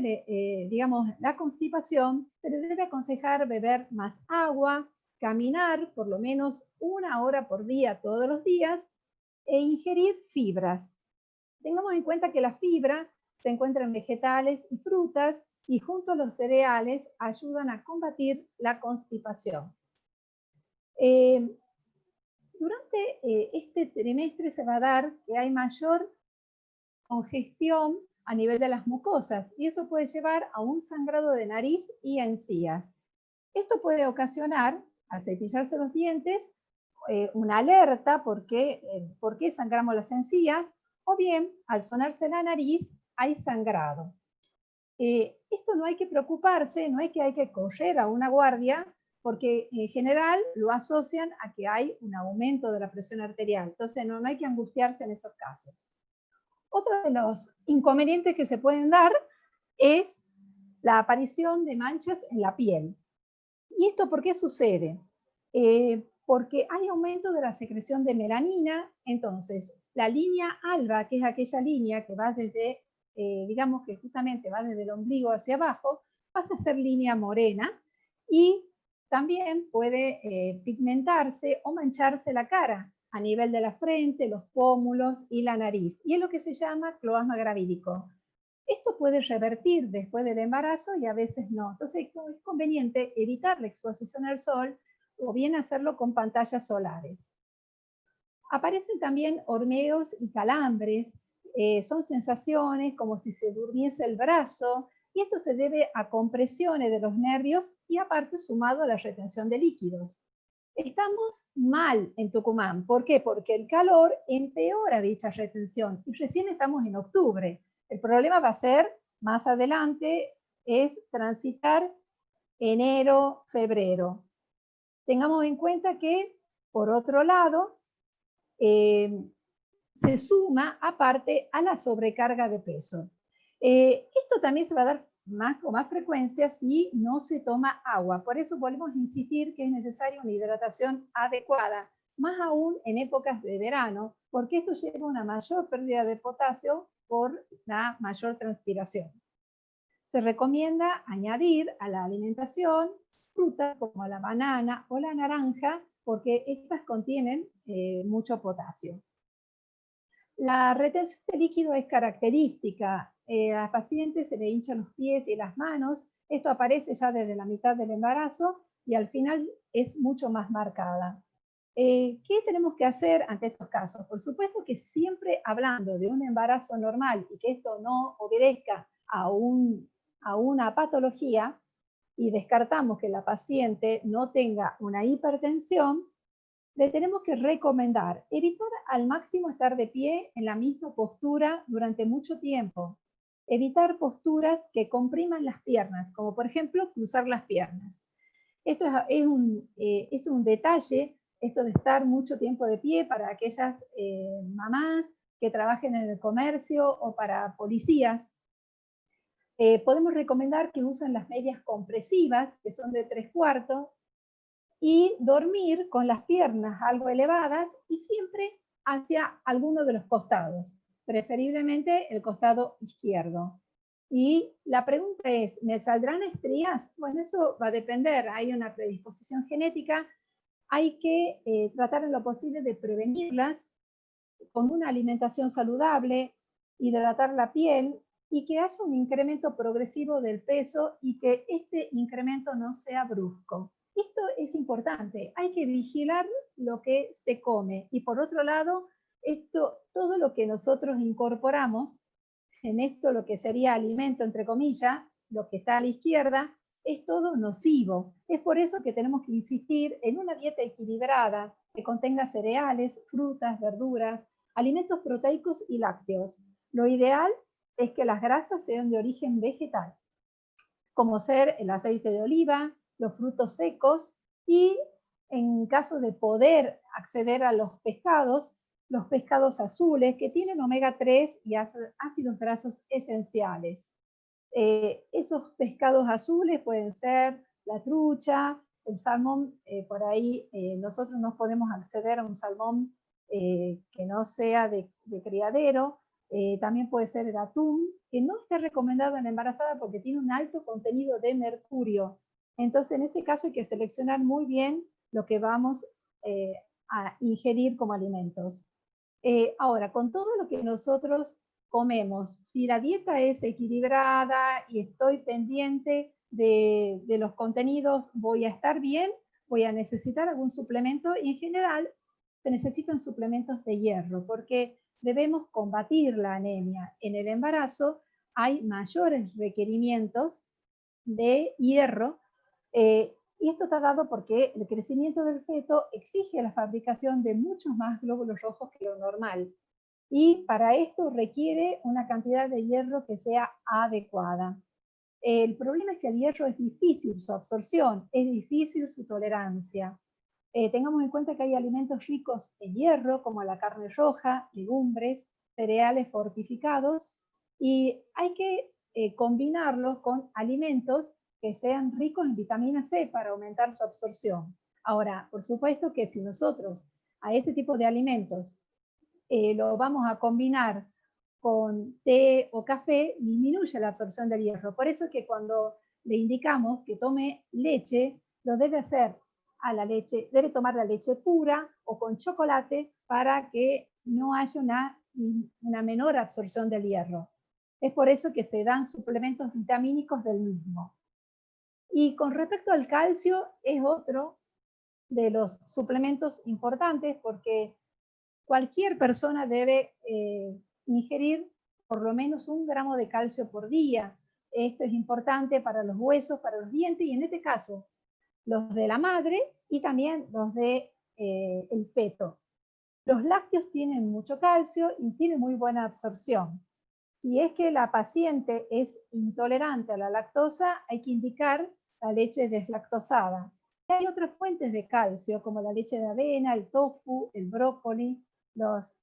digamos, la constipación, se le debe aconsejar beber más agua, caminar por lo menos 1 hora por día todos los días e ingerir fibras. Tengamos en cuenta que la fibra se encuentra en vegetales y frutas y junto a los cereales ayudan a combatir la constipación. Durante este trimestre se va a dar que hay mayor congestión a nivel de las mucosas y eso puede llevar a un sangrado de nariz y encías. Esto puede ocasionar, al cepillarse los dientes, una alerta por qué sangramos las encías, o bien al sonarse la nariz hay sangrado. Esto no hay que preocuparse, no hay que correr a una guardia, porque en general lo asocian a que hay un aumento de la presión arterial, entonces no hay que angustiarse en esos casos. Otro de los inconvenientes que se pueden dar es la aparición de manchas en la piel. ¿Y esto por qué sucede? Porque hay aumento de la secreción de melanina, entonces la línea alba, que es aquella línea que va desde, digamos que justamente va desde el ombligo hacia abajo, pasa a ser línea morena y también puede pigmentarse o mancharse la cara a nivel de la frente, los pómulos y la nariz, y es lo que se llama cloasma gravídico. Esto puede revertir después del embarazo y a veces no. Entonces es conveniente evitar la exposición al sol o bien hacerlo con pantallas solares. Aparecen también hormeos y calambres. Son sensaciones como si se durmiese el brazo y esto se debe a compresiones de los nervios y aparte sumado a la retención de líquidos. Estamos mal en Tucumán. ¿Por qué? Porque el calor empeora dicha retención y recién estamos en octubre. El problema va a ser, más adelante, es transitar enero, febrero. Tengamos en cuenta que, por otro lado, se suma aparte a la sobrecarga de peso. Esto también se va a dar con más frecuencia si no se toma agua. Por eso volvemos a insistir que es necesaria una hidratación adecuada, más aún en épocas de verano, porque esto lleva a una mayor pérdida de potasio por la mayor transpiración. Se recomienda añadir a la alimentación frutas como la banana o la naranja, porque estas contienen mucho potasio. La retención de líquido es característica. A las pacientes se le hinchan los pies y las manos. Esto aparece ya desde la mitad del embarazo y al final es mucho más marcada. ¿Qué tenemos que hacer ante estos casos? Por supuesto que siempre hablando de un embarazo normal y que esto no obedezca a una patología y descartamos que la paciente no tenga una hipertensión, le tenemos que recomendar evitar al máximo estar de pie en la misma postura durante mucho tiempo. Evitar posturas que compriman las piernas, como por ejemplo cruzar las piernas. Esto es un detalle, esto de estar mucho tiempo de pie para aquellas mamás que trabajen en el comercio o para policías. Podemos recomendar que usen las medias compresivas, que son de 3/4, y dormir con las piernas algo elevadas y siempre hacia alguno de los costados, preferiblemente el costado izquierdo. Y la pregunta es, ¿me saldrán estrías? Bueno, eso va a depender, hay una predisposición genética, hay que tratar en lo posible de prevenirlas con una alimentación saludable, hidratar la piel y que haya un incremento progresivo del peso y que este incremento no sea brusco. Esto es importante, hay que vigilar lo que se come y por otro lado, todo lo que nosotros incorporamos en esto, lo que sería alimento entre comillas, lo que está a la izquierda, es todo nocivo. Es por eso que tenemos que insistir en una dieta equilibrada que contenga cereales, frutas, verduras, alimentos proteicos y lácteos. Lo ideal es que las grasas sean de origen vegetal, como ser el aceite de oliva, los frutos secos y en caso de poder acceder a los pescados azules que tienen omega 3 y ácidos grasos esenciales. Esos pescados azules pueden ser la trucha, el salmón, por ahí nosotros no podemos acceder a un salmón que no sea de criadero. También puede ser el atún, que no está recomendado en la embarazada porque tiene un alto contenido de mercurio. Entonces, en ese caso hay que seleccionar muy bien lo que vamos a ingerir como alimentos. Ahora, con todo lo que nosotros comemos, si la dieta es equilibrada y estoy pendiente de los contenidos, voy a estar bien, voy a necesitar algún suplemento y en general se necesitan suplementos de hierro porque debemos combatir la anemia. En el embarazo hay mayores requerimientos de hierro y esto está dado porque el crecimiento del feto exige la fabricación de muchos más glóbulos rojos que lo normal. Y para esto requiere una cantidad de hierro que sea adecuada. El problema es que el hierro es difícil su absorción, es difícil su tolerancia. Tengamos en cuenta que hay alimentos ricos en hierro, como la carne roja, legumbres, cereales fortificados, y hay que combinarlos con alimentos que sean ricos en vitamina C para aumentar su absorción. Ahora, por supuesto que si nosotros a ese tipo de alimentos lo vamos a combinar con té o café, disminuye la absorción del hierro. Por eso es que cuando le indicamos que tome leche, lo debe hacer a la leche, debe tomar la leche pura o con chocolate para que no haya una menor absorción del hierro. Es por eso que se dan suplementos vitamínicos del mismo. Y con respecto al calcio, es otro de los suplementos importantes porque cualquier persona debe ingerir por lo menos 1 gramo de calcio por día. Esto es importante para los huesos, para los dientes y en este caso los de la madre y también los de el feto. Los lácteos tienen mucho calcio y tienen muy buena absorción. Si es que la paciente es intolerante a la lactosa, hay que indicar la leche deslactosada. Y hay otras fuentes de calcio, como la leche de avena, el tofu, el brócoli, las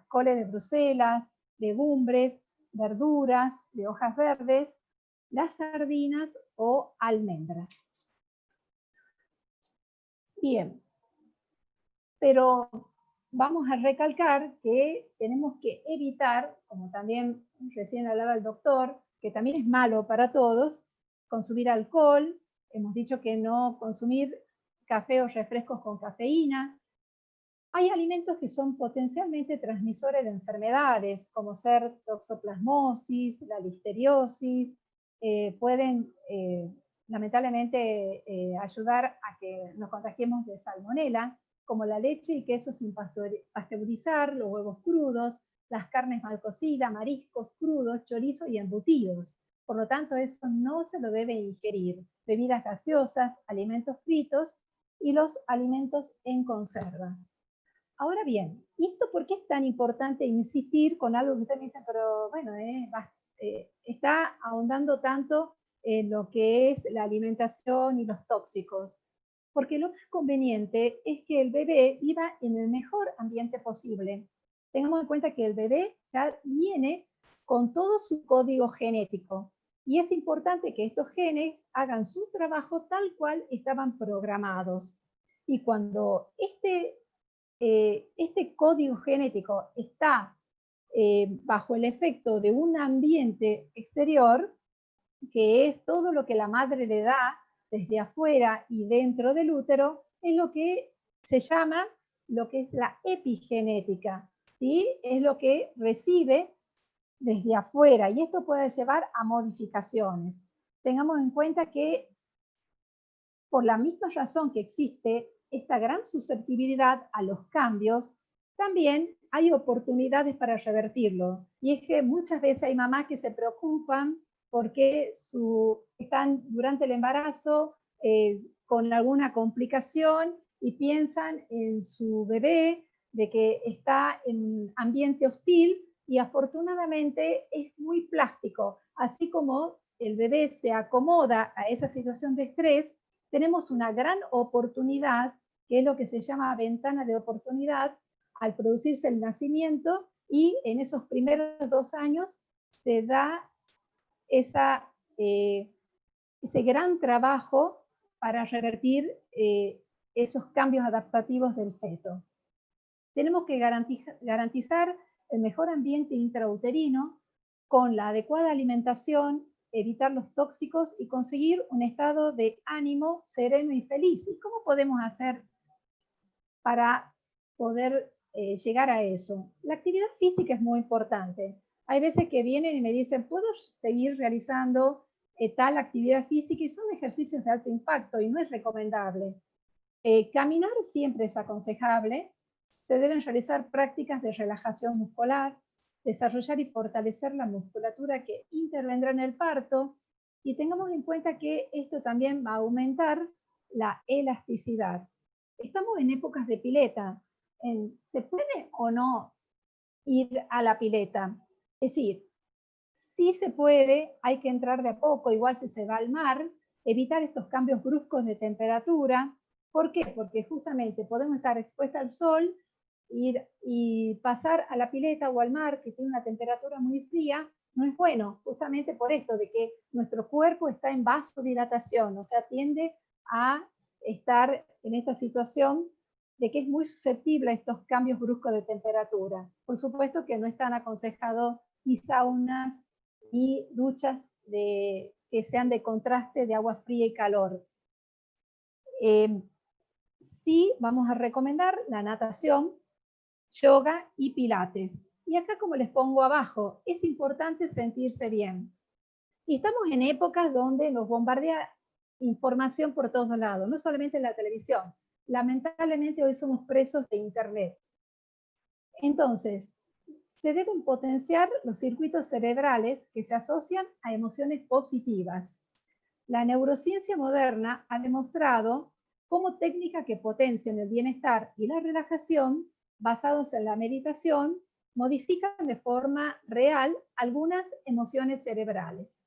coles de Bruselas, legumbres, verduras de hojas verdes, las sardinas o almendras. Bien, pero vamos a recalcar que tenemos que evitar, como también recién hablaba el doctor, que también es malo para todos, consumir alcohol. Hemos dicho que no consumir café o refrescos con cafeína. Hay alimentos que son potencialmente transmisores de enfermedades, como ser toxoplasmosis, la listeriosis, pueden lamentablemente ayudar a que nos contagiemos de salmonela, como la leche y queso sin pasteurizar, los huevos crudos, las carnes mal cocidas, mariscos crudos, chorizo y embutidos. Por lo tanto, eso no se lo debe ingerir. Bebidas gaseosas, alimentos fritos y los alimentos en conserva. Ahora bien, ¿y esto por qué es tan importante insistir con algo que ustedes me dicen, pero bueno, está ahondando tanto en lo que es la alimentación y los tóxicos? Porque lo más conveniente es que el bebé viva en el mejor ambiente posible. Tengamos en cuenta que el bebé ya viene con todo su código genético y es importante que estos genes hagan su trabajo tal cual estaban programados. Y cuando este código genético está bajo el efecto de un ambiente exterior, que es todo lo que la madre le da desde afuera y dentro del útero, es lo que se llama lo que es la epigenética, ¿sí? Es lo que recibe desde afuera y esto puede llevar a modificaciones. Tengamos en cuenta que por la misma razón que existe esta gran susceptibilidad a los cambios, también hay oportunidades para revertirlo. Y es que muchas veces hay mamás que se preocupan porque están durante el embarazo con alguna complicación y piensan en su bebé, de que está en ambiente hostil y afortunadamente es muy plástico. Así como el bebé se acomoda a esa situación de estrés, tenemos una gran oportunidad, que es lo que se llama ventana de oportunidad, al producirse el nacimiento y en esos primeros 2 años se da ese gran trabajo para revertir esos cambios adaptativos del feto. Tenemos que garantizar el mejor ambiente intrauterino con la adecuada alimentación, evitar los tóxicos y conseguir un estado de ánimo sereno y feliz. ¿Y cómo podemos hacer para poder llegar a eso? La actividad física es muy importante. Hay veces que vienen y me dicen, ¿puedo seguir realizando tal actividad física? Y son ejercicios de alto impacto y no es recomendable. Caminar siempre es aconsejable. Se deben realizar prácticas de relajación muscular, desarrollar y fortalecer la musculatura que intervendrá en el parto, y tengamos en cuenta que esto también va a aumentar la elasticidad. Estamos en épocas de pileta. ¿Se puede o no ir a la pileta? Es decir, sí se puede, hay que entrar de a poco, igual si se va al mar, evitar estos cambios bruscos de temperatura. ¿Por qué? Porque justamente podemos estar expuestos al sol, ir y pasar a la pileta o al mar que tiene una temperatura muy fría, no es bueno, justamente por esto de que nuestro cuerpo está en vasodilatación, o sea, tiende a estar en esta situación de que es muy susceptible a estos cambios bruscos de temperatura. Por supuesto que no están aconsejados ni saunas ni duchas que sean de contraste de agua fría y calor. Sí vamos a recomendar la natación, yoga y pilates. Y acá, como les pongo abajo, es importante sentirse bien. Y estamos en épocas donde nos bombardea información por todos lados, no solamente en la televisión. Lamentablemente hoy somos presos de Internet. Entonces, se deben potenciar los circuitos cerebrales que se asocian a emociones positivas. La neurociencia moderna ha demostrado cómo técnicas que potencian el bienestar y la relajación, basados en la meditación, modifican de forma real algunas emociones cerebrales.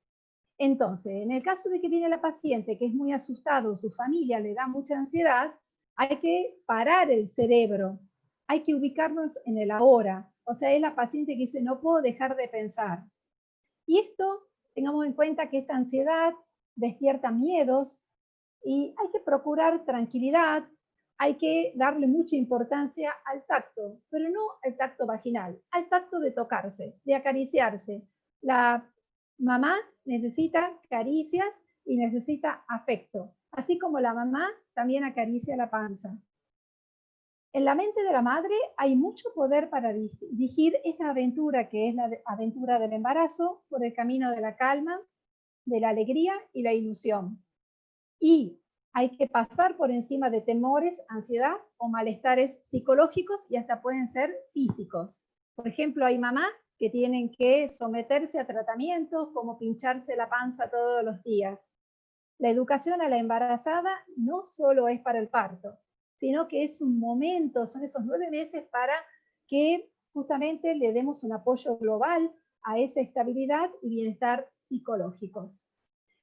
Entonces, en el caso de que viene la paciente que es muy asustado, su familia le da mucha ansiedad, hay que parar el cerebro, hay que ubicarnos en el ahora. O sea, es la paciente que dice, no puedo dejar de pensar. Y esto, tengamos en cuenta que esta ansiedad despierta miedos y hay que procurar tranquilidad, hay que darle mucha importancia al tacto, pero no al tacto vaginal, al tacto de tocarse, de acariciarse. La mamá necesita caricias y necesita afecto, así como la mamá también acaricia la panza. En la mente de la madre hay mucho poder para dirigir esta aventura, que es la aventura del embarazo, por el camino de la calma, de la alegría y la ilusión. Y hay que pasar por encima de temores, ansiedad o malestares psicológicos y hasta pueden ser físicos. Por ejemplo, hay mamás que tienen que someterse a tratamientos como pincharse la panza todos los días. La educación a la embarazada no solo es para el parto, sino que es un momento, son esos 9 meses para que justamente le demos un apoyo global a esa estabilidad y bienestar psicológicos.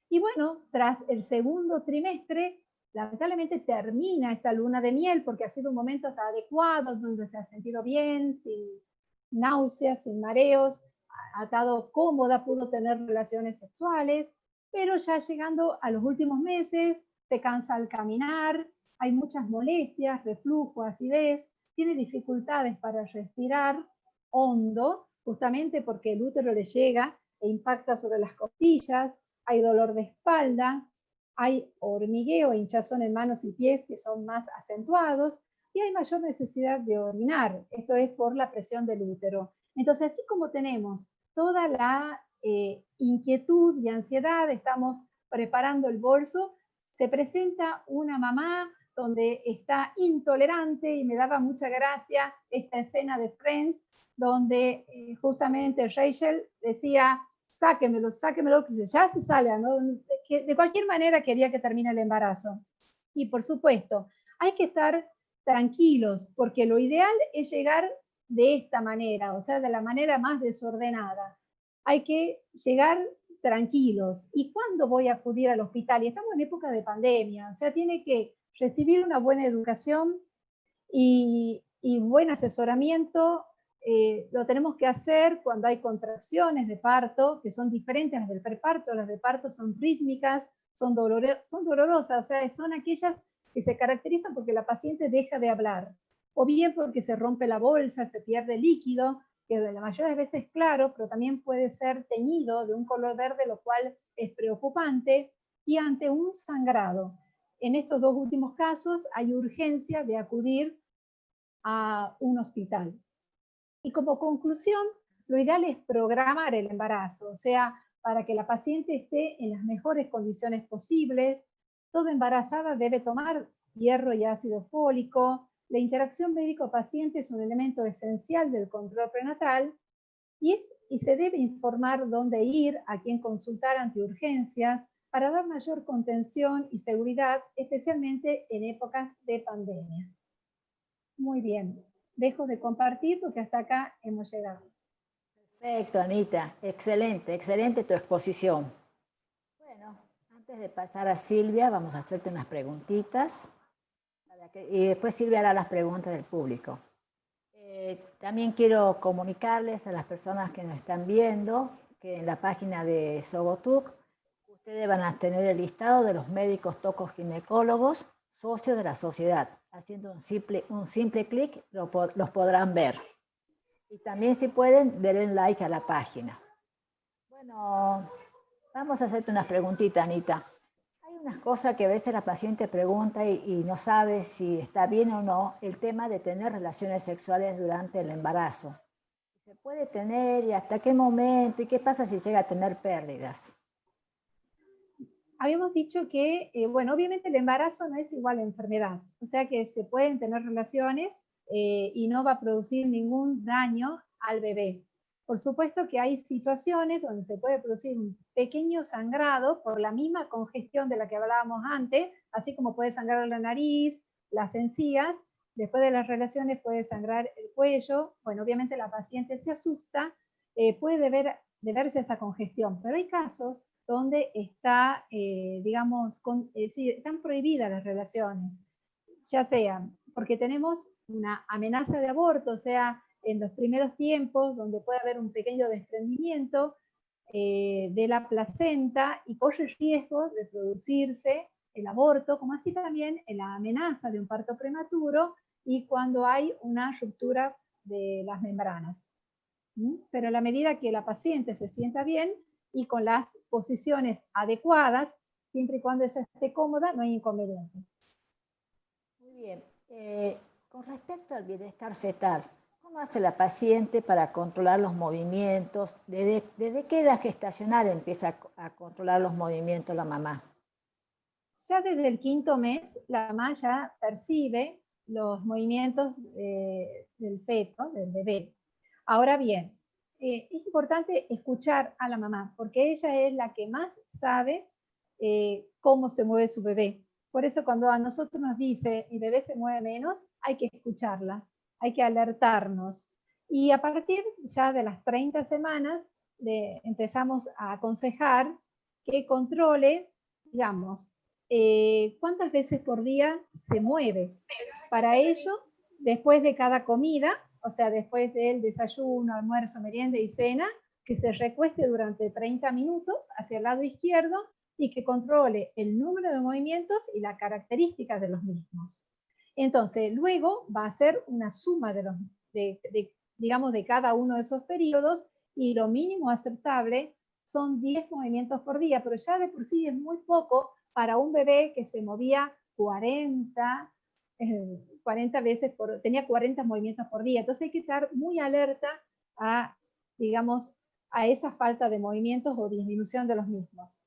Y bueno, tras el segundo trimestre, lamentablemente termina esta luna de miel porque ha sido un momento hasta adecuado, donde se ha sentido bien, sin náuseas, sin mareos, ha estado cómoda, pudo tener relaciones sexuales, pero ya llegando a los últimos meses, se cansa al caminar, hay muchas molestias, reflujo, acidez, tiene dificultades para respirar hondo, justamente porque el útero le llega e impacta sobre las costillas, hay dolor de espalda, hay hormigueo e hinchazón en manos y pies que son más acentuados, y hay mayor necesidad de orinar. Esto es por la presión del útero. Entonces, así como tenemos toda la inquietud y ansiedad, estamos preparando el bolso, se presenta una mamá donde está intolerante, y me daba mucha gracia esta escena de Friends, donde justamente Rachel decía, sáquemelo, que ya se salga, ¿no? Que de cualquier manera quería que termine el embarazo. Y por supuesto, hay que estar tranquilos, porque lo ideal es llegar de esta manera, o sea, de la manera más desordenada. Hay que llegar tranquilos. ¿Y cuándo voy a acudir al hospital? Y estamos en época de pandemia, o sea, tiene que recibir una buena educación y buen asesoramiento. Lo tenemos que hacer cuando hay contracciones de parto, que son diferentes a las del preparto. Las de parto son rítmicas, son dolorosas, o sea, son aquellas que se caracterizan porque la paciente deja de hablar, o bien porque se rompe la bolsa, se pierde líquido, que la mayoría de veces es claro, pero también puede ser teñido de un color verde, lo cual es preocupante, y ante un sangrado. En estos dos últimos casos hay urgencia de acudir a un hospital. Y como conclusión, lo ideal es programar el embarazo, o sea, para que la paciente esté en las mejores condiciones posibles. Toda embarazada debe tomar hierro y ácido fólico. La interacción médico-paciente es un elemento esencial del control prenatal y se debe informar dónde ir, a quién consultar ante urgencias, para dar mayor contención y seguridad, especialmente en épocas de pandemia. Muy bien, dejo de compartir porque hasta acá hemos llegado. Perfecto, Anita. Excelente, excelente tu exposición. Bueno, antes de pasar a Silvia, vamos a hacerte unas preguntitas. Y después Silvia hará las preguntas del público. También quiero comunicarles a las personas que nos están viendo que en la página de Sobotuc ustedes van a tener el listado de los médicos tocoginecólogos socios de la sociedad. Haciendo un simple clic los podrán ver. Y también, si pueden, denle like a la página. Bueno, vamos a hacerte unas preguntitas, Anita. Hay unas cosas que a veces la paciente pregunta y no sabe si está bien o no el tema de tener relaciones sexuales durante el embarazo. ¿Se puede tener y hasta qué momento? ¿Y qué pasa si llega a tener pérdidas? Habíamos dicho que, bueno, obviamente el embarazo no es igual a enfermedad, o sea que se pueden tener relaciones y no va a producir ningún daño al bebé. Por supuesto que hay situaciones donde se puede producir un pequeño sangrado por la misma congestión de la que hablábamos antes, así como puede sangrar la nariz, las encías. Después de las relaciones puede sangrar el cuello. Bueno, obviamente la paciente se asusta, puede deberse a esa congestión, pero hay casos donde está, digamos, es decir, están prohibidas las relaciones, ya sea porque tenemos una amenaza de aborto, o sea, en los primeros tiempos, donde puede haber un pequeño desprendimiento de la placenta y corre riesgo de producirse el aborto, como así también en la amenaza de un parto prematuro y cuando hay una ruptura de las membranas. Pero a la medida que la paciente se sienta bien y con las posiciones adecuadas, siempre y cuando ella esté cómoda, no hay inconveniente. Muy bien. Con respecto al bienestar fetal, ¿cómo hace la paciente para controlar los movimientos? ¿Desde qué edad gestacional empieza a controlar los movimientos la mamá? Ya desde el 5º mes, la mamá ya percibe los movimientos del feto, del bebé. Ahora bien, es importante escuchar a la mamá, porque ella es la que más sabe cómo se mueve su bebé. Por eso cuando a nosotros nos dice, mi bebé se mueve menos, hay que escucharla, hay que alertarnos. Y a partir ya de las 30 semanas, empezamos a aconsejar que controle, digamos, cuántas veces por día se mueve. Para ello, después de cada comida, o sea, después del desayuno, almuerzo, merienda y cena, que se recueste durante 30 minutos hacia el lado izquierdo y que controle el número de movimientos y las características de los mismos. Entonces, luego va a hacer una suma digamos, de cada uno de esos periodos y lo mínimo aceptable son 10 movimientos por día, pero ya de por sí es muy poco para un bebé que se movía 40 veces, tenía 40 movimientos por día. Entonces hay que estar muy alerta a, digamos, a esa falta de movimientos o disminución de los mismos.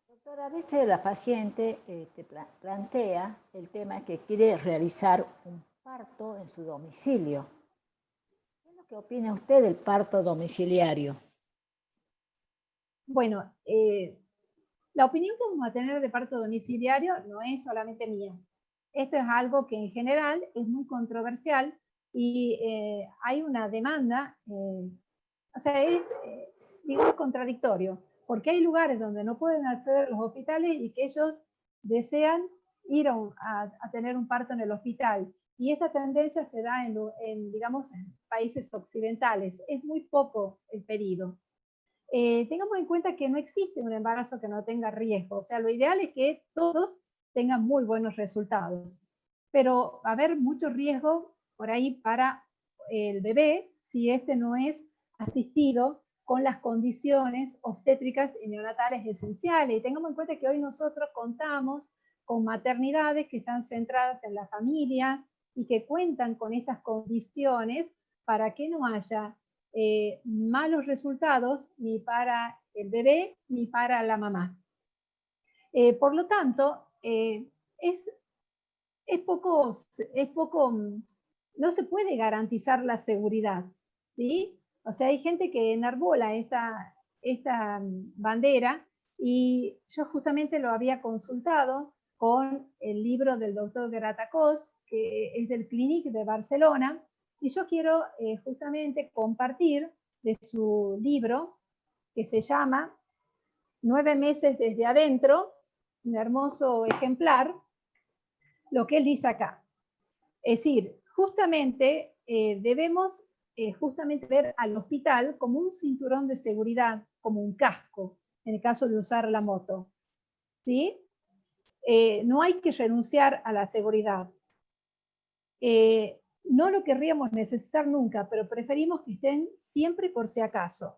Doctora, a veces la paciente te plantea el tema que quiere realizar un parto en su domicilio. ¿Qué es lo que opina usted del parto domiciliario? Bueno, la opinión que vamos a tener de parto domiciliario no es solamente mía. Esto es algo que en general es muy controversial y hay una demanda, o sea, es, digamos, contradictorio, porque hay lugares donde no pueden acceder a los hospitales y que ellos desean ir a tener un parto en el hospital. Y esta tendencia se da digamos, en países occidentales. Es muy poco el pedido. tengamos en cuenta que no existe un embarazo que no tenga riesgo. O sea, lo ideal es que todos tengan muy buenos resultados. Pero va a haber mucho riesgo por ahí para el bebé si este no es asistido con las condiciones obstétricas y neonatales esenciales. Y tengamos en cuenta que hoy nosotros contamos con maternidades que están centradas en la familia y que cuentan con estas condiciones para que no haya malos resultados ni para el bebé ni para la mamá. Por lo tanto, es poco, no se puede garantizar la seguridad, ¿sí? O sea, hay gente que enarbola esta bandera y yo justamente lo había consultado con el libro del doctor Gratacós, que es del Clínic de Barcelona, y yo quiero justamente compartir de su libro que se llama 9 meses desde adentro, un hermoso ejemplar, lo que él dice acá. Es decir, justamente debemos justamente ver al hospital como un cinturón de seguridad, como un casco, en el caso de usar la moto. ¿Sí? No hay que renunciar a la seguridad. No lo querríamos necesitar nunca, pero preferimos que estén siempre por si acaso.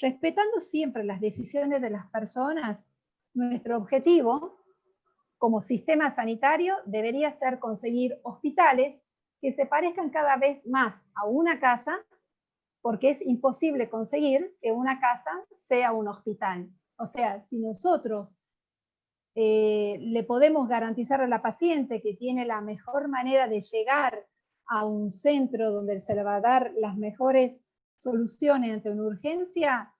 Respetando siempre las decisiones de las personas, nuestro objetivo como sistema sanitario debería ser conseguir hospitales que se parezcan cada vez más a una casa, porque es imposible conseguir que una casa sea un hospital. O sea, si nosotros le podemos garantizar a la paciente que tiene la mejor manera de llegar a un centro donde se le va a dar las mejores soluciones ante una urgencia,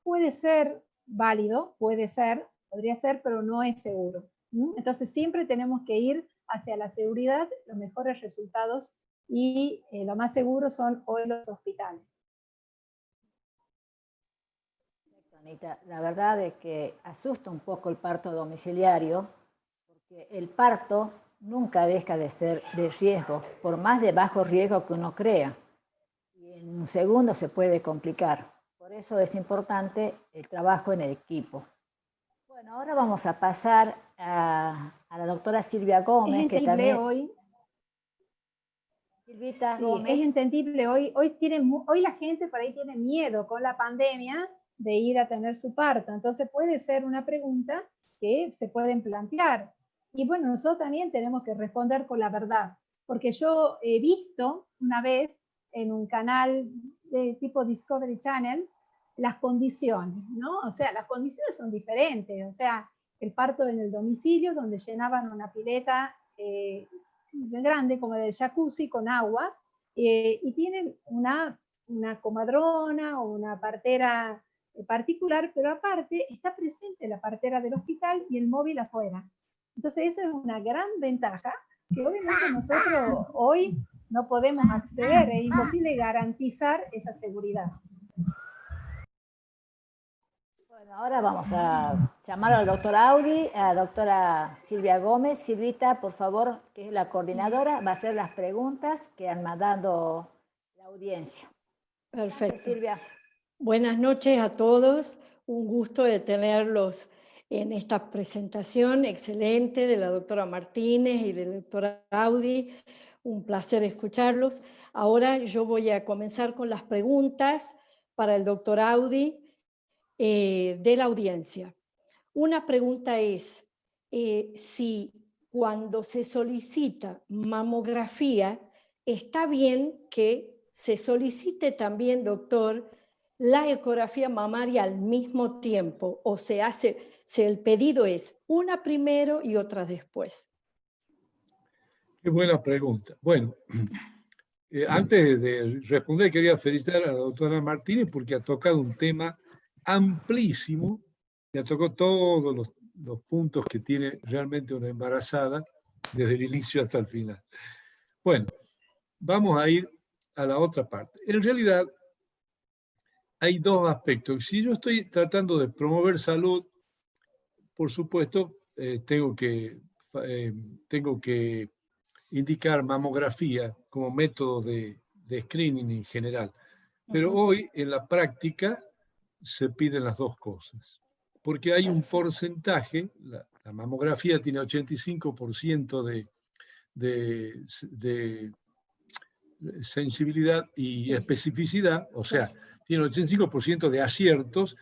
puede ser válido, puede ser, podría ser, pero no es seguro. Entonces siempre tenemos que ir hacia la seguridad, los mejores resultados, y lo más seguro son hoy los hospitales. Anita, la verdad es que asusta un poco el parto domiciliario, porque el parto nunca deja de ser de riesgo, por más de bajo riesgo que uno crea. Y en un segundo se puede complicar. Por eso es importante el trabajo en el equipo. Bueno, ahora vamos a pasar a la doctora Silvia Gómez, que también... Hoy. Silvita sí, Gómez. Es entendible, hoy la gente por ahí tiene miedo con la pandemia de ir a tener su parto, entonces puede ser una pregunta que se pueden plantear. Y bueno, nosotros también tenemos que responder con la verdad, porque yo he visto una vez en un canal de tipo Discovery Channel las condiciones, ¿no? O sea, las condiciones son diferentes, o sea, el parto en el domicilio, donde llenaban una pileta grande como del jacuzzi con agua, y tienen una comadrona o una partera particular, pero aparte está presente la partera del hospital y el móvil afuera. Entonces eso es una gran ventaja que obviamente nosotros hoy no podemos acceder, es imposible garantizar esa seguridad. Bueno, ahora vamos a llamar al doctor Audi, a la doctora Silvia Gómez. Silvita, por favor, que es la coordinadora, va a hacer las preguntas que han mandado la audiencia. Perfecto. Gracias, Silvia. Buenas noches a todos. Un gusto de tenerlos en esta presentación excelente de la doctora Martínez y del doctor Audi. Un placer escucharlos. Ahora yo voy a comenzar con las preguntas para el doctor Audi de la audiencia. Una pregunta es si cuando se solicita mamografía, está bien que se solicite también, doctor, la ecografía mamaria al mismo tiempo, o se hace, si el pedido es una primero y otra después. Qué buena pregunta. Bueno, antes de responder, quería felicitar a la doctora Martínez porque ha tocado un tema amplísimo, y ha tocado todos los puntos que tiene realmente una embarazada, desde el inicio hasta el final. Bueno, vamos a ir a la otra parte. En realidad, hay dos aspectos. Si yo estoy tratando de promover salud, por supuesto, tengo que indicar mamografía como método de screening en general. Pero hoy, en la práctica, se piden las dos cosas. Porque hay un porcentaje, la mamografía tiene 85% de sensibilidad y especificidad, o sea, tiene 85% de aciertos,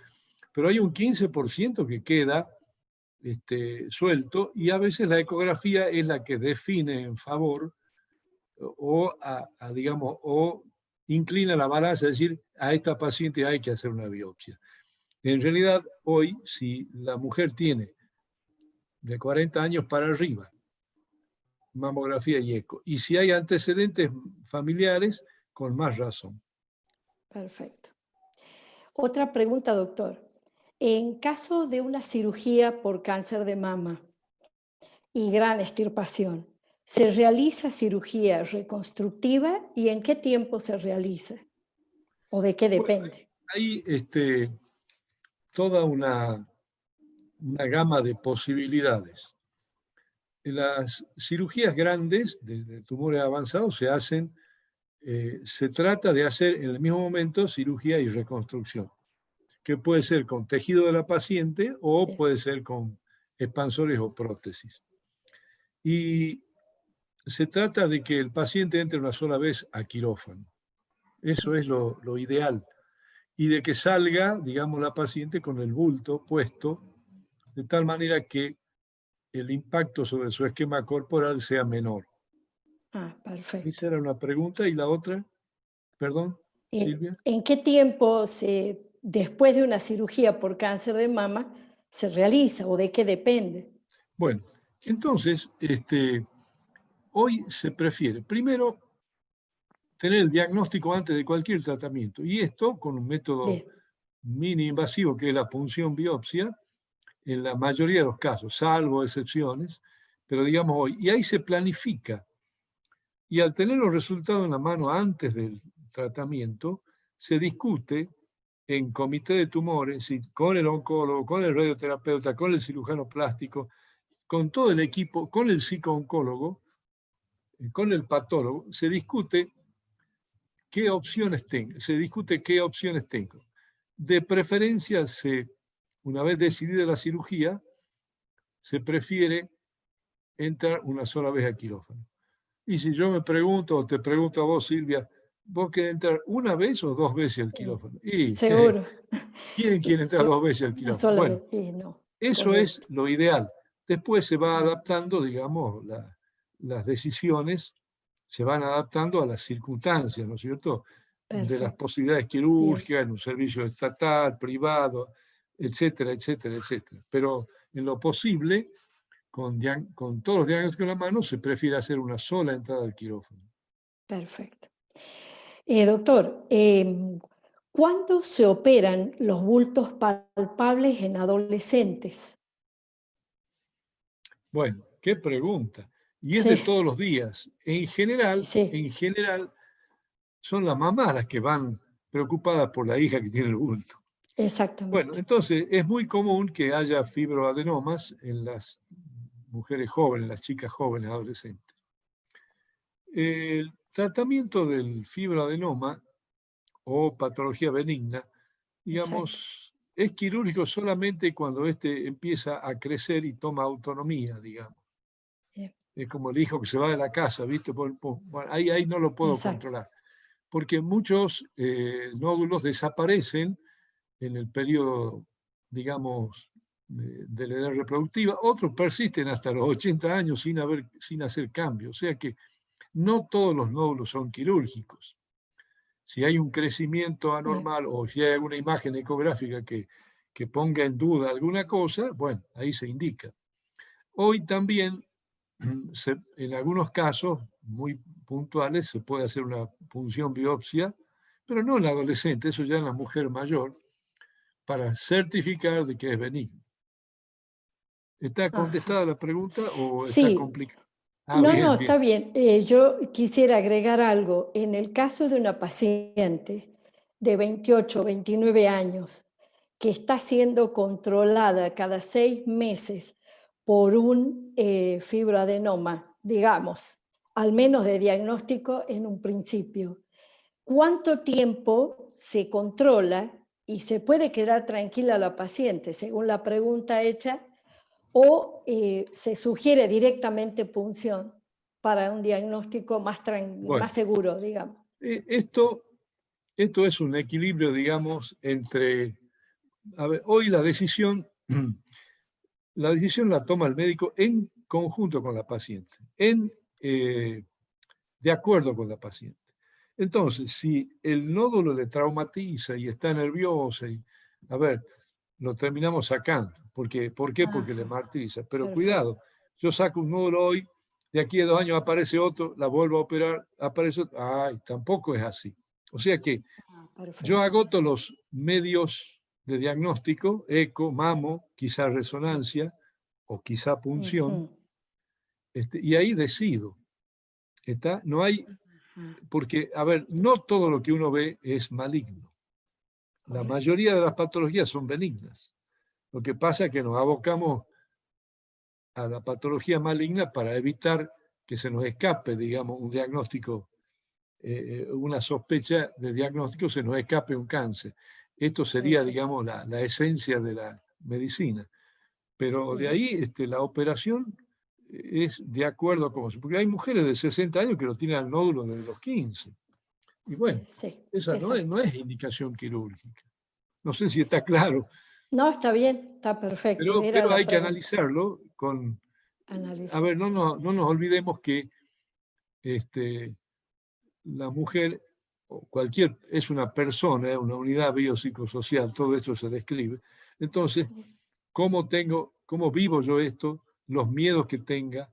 pero hay un 15% que queda suelto, y a veces la ecografía es la que define en favor o, digamos, o inclina la balanza, es decir, a esta paciente hay que hacer una biopsia. En realidad, hoy, si la mujer tiene de 40 años para arriba, mamografía y eco, y si hay antecedentes familiares, con más razón. Perfecto. Otra pregunta, doctor. En caso de una cirugía por cáncer de mama y gran extirpación, ¿se realiza cirugía reconstructiva y en qué tiempo se realiza? ¿O de qué depende? Hay toda una gama de posibilidades. Las cirugías grandes de tumores avanzados se hacen, se trata de hacer en el mismo momento cirugía y reconstrucción, que puede ser con tejido de la paciente o puede ser con expansores o prótesis. Y se trata de que el paciente entre una sola vez a quirófano. Eso es lo ideal. Y de que salga, digamos, la paciente con el bulto puesto, de tal manera que el impacto sobre su esquema corporal sea menor. Ah, perfecto. Esa era una pregunta. ¿Y la otra? Perdón, Silvia. ¿En qué tiempo, después de una cirugía por cáncer de mama, se realiza o de qué depende? Bueno, entonces, hoy se prefiere, primero, tener el diagnóstico antes de cualquier tratamiento. Y esto con un método mini invasivo, que es la punción biopsia, en la mayoría de los casos, salvo excepciones, pero digamos hoy. Y ahí se planifica. Y al tener los resultados en la mano antes del tratamiento, se discute en comité de tumores, con el oncólogo, con el radioterapeuta, con el cirujano plástico, con todo el equipo, con el psico-oncólogo, con el patólogo, se discute qué opciones tengo. De preferencia, una vez decidida la cirugía, se prefiere entrar una sola vez al quirófano. Y si yo me pregunto, o te pregunto a vos, Silvia, ¿vos querés entrar una vez o dos veces al quirófano? Y, seguro. ¿Quién quiere entrar dos veces al quirófano? Bueno, no. eso correcto. Es lo ideal. Después se va adaptando, digamos, las decisiones se van adaptando a las circunstancias, ¿no es cierto? Perfecto. De las posibilidades quirúrgicas, bien, en un servicio estatal, privado, etcétera, etcétera, etcétera. Pero en lo posible, con todos los diagnósticos en la mano, se prefiere hacer una sola entrada al quirófano. Perfecto. Doctor, ¿cuándo se operan los bultos palpables en adolescentes? Bueno, qué pregunta. Y es de todos los días. En general, son las mamás las que van preocupadas por la hija que tiene el bulto. Exactamente. Bueno, entonces es muy común que haya fibroadenomas en las mujeres jóvenes, las chicas jóvenes, adolescentes. El tratamiento del fibroadenoma o patología benigna, digamos, es quirúrgico solamente cuando empieza a crecer y toma autonomía, digamos. Es como el hijo que se va de la casa, ¿viste? Bueno, ahí no lo puedo controlar. Porque muchos nódulos desaparecen en el periodo, digamos, de la edad reproductiva. Otros persisten hasta los 80 años sin hacer cambio. O sea que no todos los nódulos son quirúrgicos. Si hay un crecimiento anormal o si hay alguna imagen ecográfica que ponga en duda alguna cosa, bueno, ahí se indica. Hoy también, en algunos casos muy puntuales, se puede hacer una punción biopsia, pero no en la adolescente, eso ya en la mujer mayor, para certificar de que es benigno. ¿Está contestada la pregunta o está complicada? No, está bien. Yo quisiera agregar algo. En el caso de una paciente de 28, 29 años que está siendo controlada cada 6 meses por un fibroadenoma, digamos, al menos de diagnóstico en un principio, ¿cuánto tiempo se controla y se puede quedar tranquila la paciente según la pregunta hecha, o se sugiere directamente punción para un diagnóstico más Bueno, seguro, digamos. esto es un equilibrio, digamos, entre... A ver, hoy la decisión la toma el médico en conjunto con la paciente, de acuerdo con la paciente. Entonces, si el nódulo le traumatiza y está nerviosa, a ver, lo terminamos sacando. ¿Por qué? Porque le martiriza. Pero Perfecto. cuidado, yo saco un nódulo hoy, de aquí a 2 años aparece otro, la vuelvo a operar, aparece otro. Ay, tampoco es así. O sea que yo agoto los medios de diagnóstico, eco, mamo, quizá resonancia o quizá punción, y ahí decido. ¿Está? No hay, porque, a ver, no todo lo que uno ve es maligno. La mayoría de las patologías son benignas. Lo que pasa es que nos abocamos a la patología maligna para evitar que se nos escape, digamos, un diagnóstico, una sospecha de diagnóstico, se nos escape un cáncer. Esto sería, digamos, la esencia de la medicina. Pero de ahí la operación es de acuerdo a cómo. Porque hay mujeres de 60 años que lo tienen al nódulo desde los 15. Y bueno, esa no es indicación quirúrgica. No sé si está claro. No, está bien, está perfecto. Pero hay que analizarlo con... A ver, no nos olvidemos que la mujer, o cualquier, es una persona, una unidad biopsicosocial, todo esto se describe. Entonces, ¿cómo vivo yo esto? Los miedos que tenga.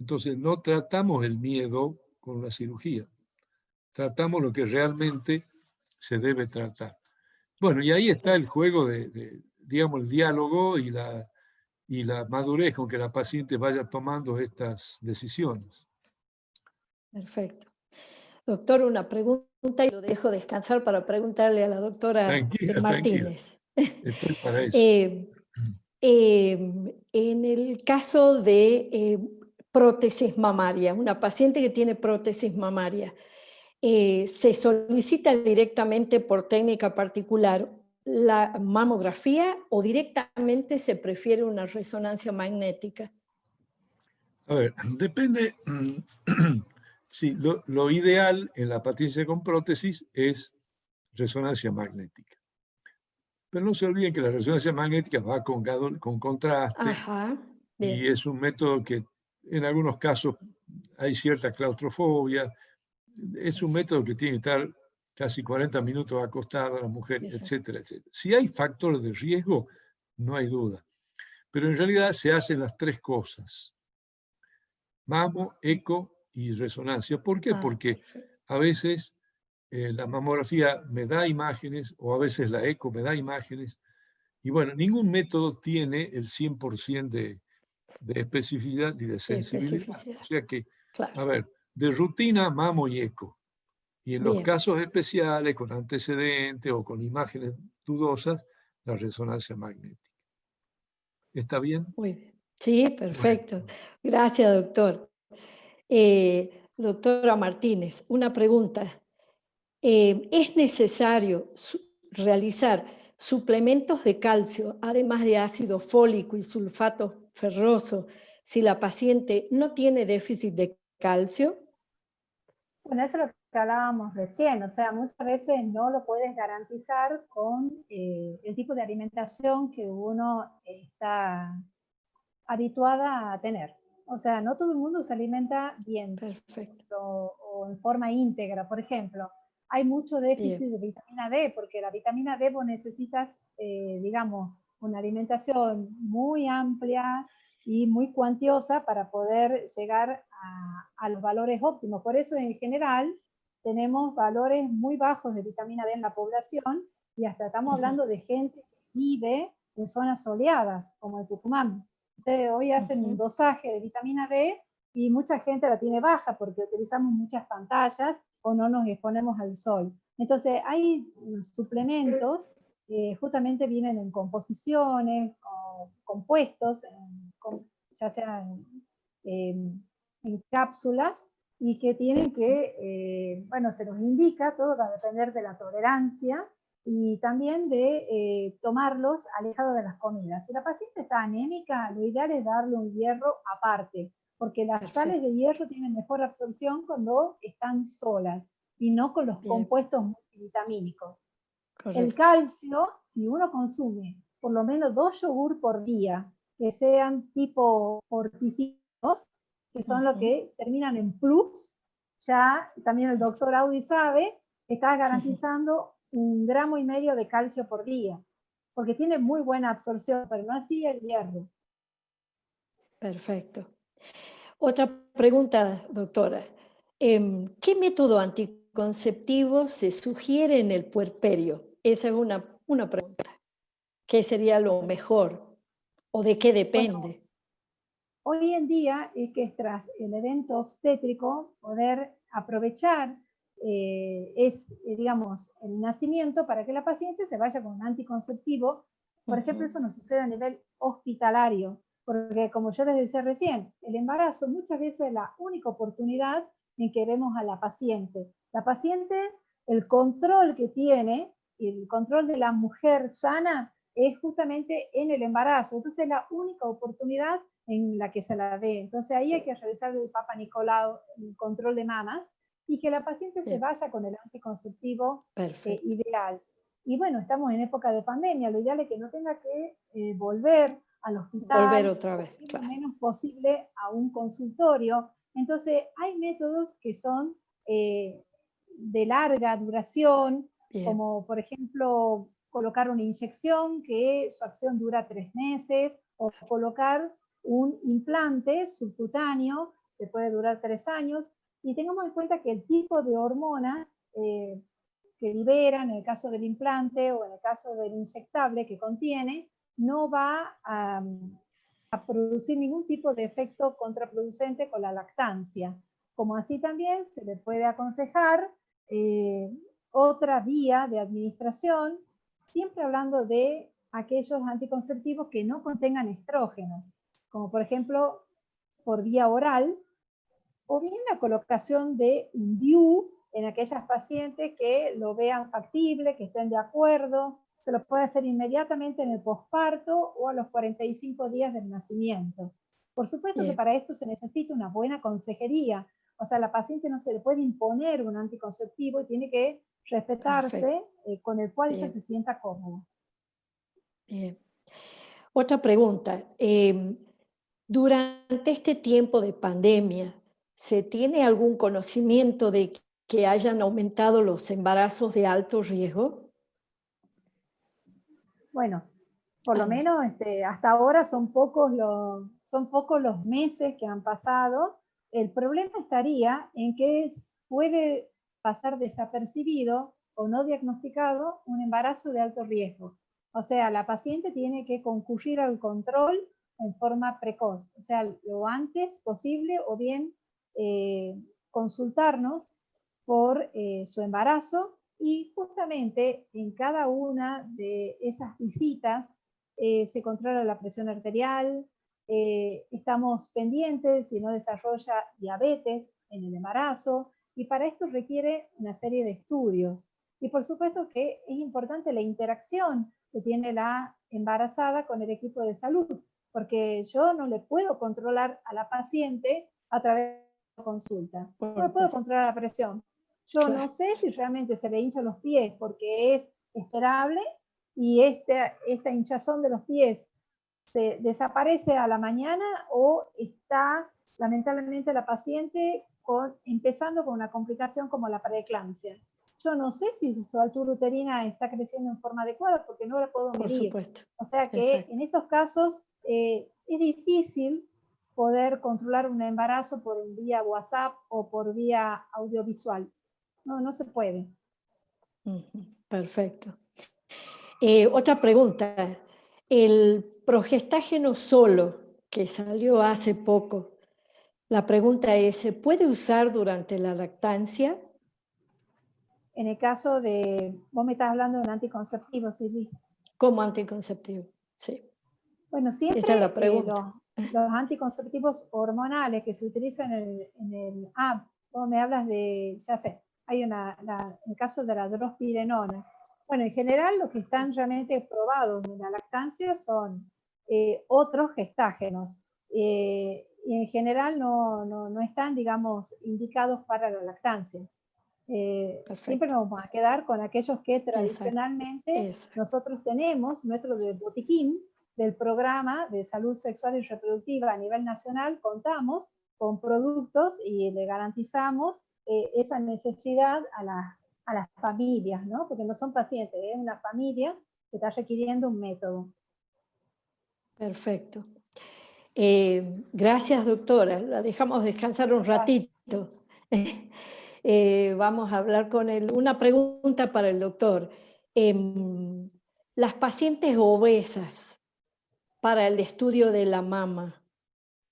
Entonces, no tratamos el miedo con una cirugía. Tratamos lo que realmente se debe tratar. Bueno, y ahí está el juego digamos, el diálogo y la madurez con que la paciente vaya tomando estas decisiones. Perfecto. Doctor, una pregunta y lo dejo descansar para preguntarle a la doctora Martínez. Tranquila. Estoy para eso. En el caso de prótesis mamaria, una paciente que tiene prótesis mamaria, ¿se solicita directamente por técnica particular la mamografía o directamente se prefiere una resonancia magnética? A ver, depende. Sí, lo ideal en la paciente con prótesis es resonancia magnética. Pero no se olviden que la resonancia magnética va con contraste. Ajá, bien. Y es un método que en algunos casos hay cierta claustrofobia. Es un método que tiene que estar casi 40 minutos acostada la mujer, etcétera, etcétera. Si hay factores de riesgo, no hay duda. Pero en realidad se hacen las 3 cosas: mamo, eco y resonancia. ¿Por qué? Porque a veces la mamografía me da imágenes o a veces la eco me da imágenes. Y bueno, ningún método tiene el 100% de especificidad y de sensibilidad. O sea que, a ver, de rutina, mamo y eco. Y en los casos especiales, con antecedentes o con imágenes dudosas, la resonancia magnética. ¿Está bien? Muy bien. Sí, perfecto. Bueno. Gracias, doctor. Doctora Martínez, una pregunta. ¿Es necesario realizar suplementos de calcio, además de ácido fólico y sulfato ferroso, si la paciente no tiene déficit de calcio? Bueno, eso es lo que hablábamos recién, o sea, muchas veces no lo puedes garantizar con el tipo de alimentación que uno está habituada a tener. O sea, no todo el mundo se alimenta bien. Perfecto. O en forma íntegra, por ejemplo. Hay mucho déficit de vitamina D, porque la vitamina D vos necesitas, digamos, una alimentación muy amplia y muy cuantiosa para poder llegar a los valores óptimos. Por eso, en general, tenemos valores muy bajos de vitamina D en la población y hasta estamos hablando de gente que vive en zonas soleadas, como el Tucumán. Ustedes hoy hacen un dosaje de vitamina D y mucha gente la tiene baja porque utilizamos muchas pantallas o no nos exponemos al sol. Entonces hay suplementos que justamente vienen en composiciones o compuestos, ya sean en cápsulas, y que tienen que, bueno, se nos indica, todo va a depender de la tolerancia y también de tomarlos alejados de las comidas. Si la paciente está anémica, lo ideal es darle un hierro aparte, porque las Perfecto. sales de hierro tienen mejor absorción cuando están solas y no con los compuestos multivitamínicos. Correcto. El calcio, si uno consume por lo menos 2 yogur por día, que sean tipo fortificados, que son los que terminan en plus, ya también el doctor Audi sabe, está garantizando 1,5 gramos de calcio por día, porque tiene muy buena absorción, pero no así el hierro. Perfecto. Otra pregunta, doctora. ¿Qué método anticonceptivo se sugiere en el puerperio? Esa es una pregunta. ¿Qué sería lo mejor? ¿O de qué depende? Bueno, hoy en día es que tras el evento obstétrico poder aprovechar digamos, el nacimiento para que la paciente se vaya con un anticonceptivo. Por ejemplo, eso no sucede a nivel hospitalario, porque como yo les decía recién, el embarazo muchas veces es la única oportunidad en que vemos a la paciente. La paciente, el control que tiene, el control de la mujer sana, es justamente en el embarazo. Entonces es la única oportunidad en la que se la ve. Entonces ahí hay que realizar el Papa Nicolau, el control de mamas, y que la paciente se vaya con el anticonceptivo ideal. Y bueno, estamos en época de pandemia, lo ideal es que no tenga que volver al hospital, volver otra vez, lo menos posible a un consultorio. Entonces hay métodos que son de larga duración, como por ejemplo colocar una inyección que su acción dura 3 meses, o colocar un implante subcutáneo que puede durar 3 años, y tengamos en cuenta que el tipo de hormonas que liberan en el caso del implante o en el caso del inyectable que contiene, no va a producir ningún tipo de efecto contraproducente con la lactancia. Como así también se le puede aconsejar otra vía de administración, siempre hablando de aquellos anticonceptivos que no contengan estrógenos, como por ejemplo por vía oral, o bien la colocación de un DIU en aquellas pacientes que lo vean factible, que estén de acuerdo. Se lo puede hacer inmediatamente en el posparto o a los 45 días del nacimiento. Por supuesto que para esto se necesita una buena consejería. O sea, a la paciente no se le puede imponer un anticonceptivo y tiene que respetarse con el cual ella se sienta cómoda. Bien. Otra pregunta. Durante este tiempo de pandemia, ¿se tiene algún conocimiento de que hayan aumentado los embarazos de alto riesgo? Bueno, por lo menos hasta ahora son pocos los meses que han pasado. El problema estaría en que puede pasar desapercibido o no diagnosticado un embarazo de alto riesgo. O sea, la paciente tiene que concurrir al control en forma precoz, o sea, lo antes posible, o bien consultarnos por su embarazo, y justamente en cada una de esas visitas se controla la presión arterial, estamos pendientes si no desarrolla diabetes en el embarazo, y para esto requiere una serie de estudios. Y por supuesto que es importante la interacción que tiene la embarazada con el equipo de salud, porque yo no le puedo controlar a la paciente a través de la consulta. No le puedo controlar la presión. Yo no sé si realmente se le hinchan los pies porque es esperable y esta hinchazón de los pies se desaparece a la mañana, o está lamentablemente la paciente empezando con una complicación como la preeclampsia. Yo no sé si su altura uterina está creciendo en forma adecuada porque no la puedo medir. Por supuesto. O sea que en estos casos es difícil poder controlar un embarazo por vía WhatsApp o por vía audiovisual. No se puede. Perfecto. Otra pregunta. El progestágeno solo, que salió hace poco, la pregunta es, ¿se puede usar durante la lactancia? En el caso de, vos me estás hablando de un anticonceptivo, Silvi. Como anticonceptivo, sí. Bueno, siempre esa es la pregunta. Los anticonceptivos hormonales que se utilizan en el vos me hablas de, ya sé, hay en el caso de la drospirenona. Bueno, en general los que están realmente probados en la lactancia son otros gestágenos. Y en general no están, digamos, indicados para la lactancia. Siempre nos vamos a quedar con aquellos que tradicionalmente nosotros tenemos, nuestro de botiquín del programa de salud sexual y reproductiva a nivel nacional, contamos con productos y le garantizamos esa necesidad a las familias, ¿no? Porque no son pacientes, es una familia que está requiriendo un método. Perfecto. Gracias, doctora. La dejamos descansar un ratito. Vamos a hablar con él. Una pregunta para el doctor. Las pacientes obesas para el estudio de la mama,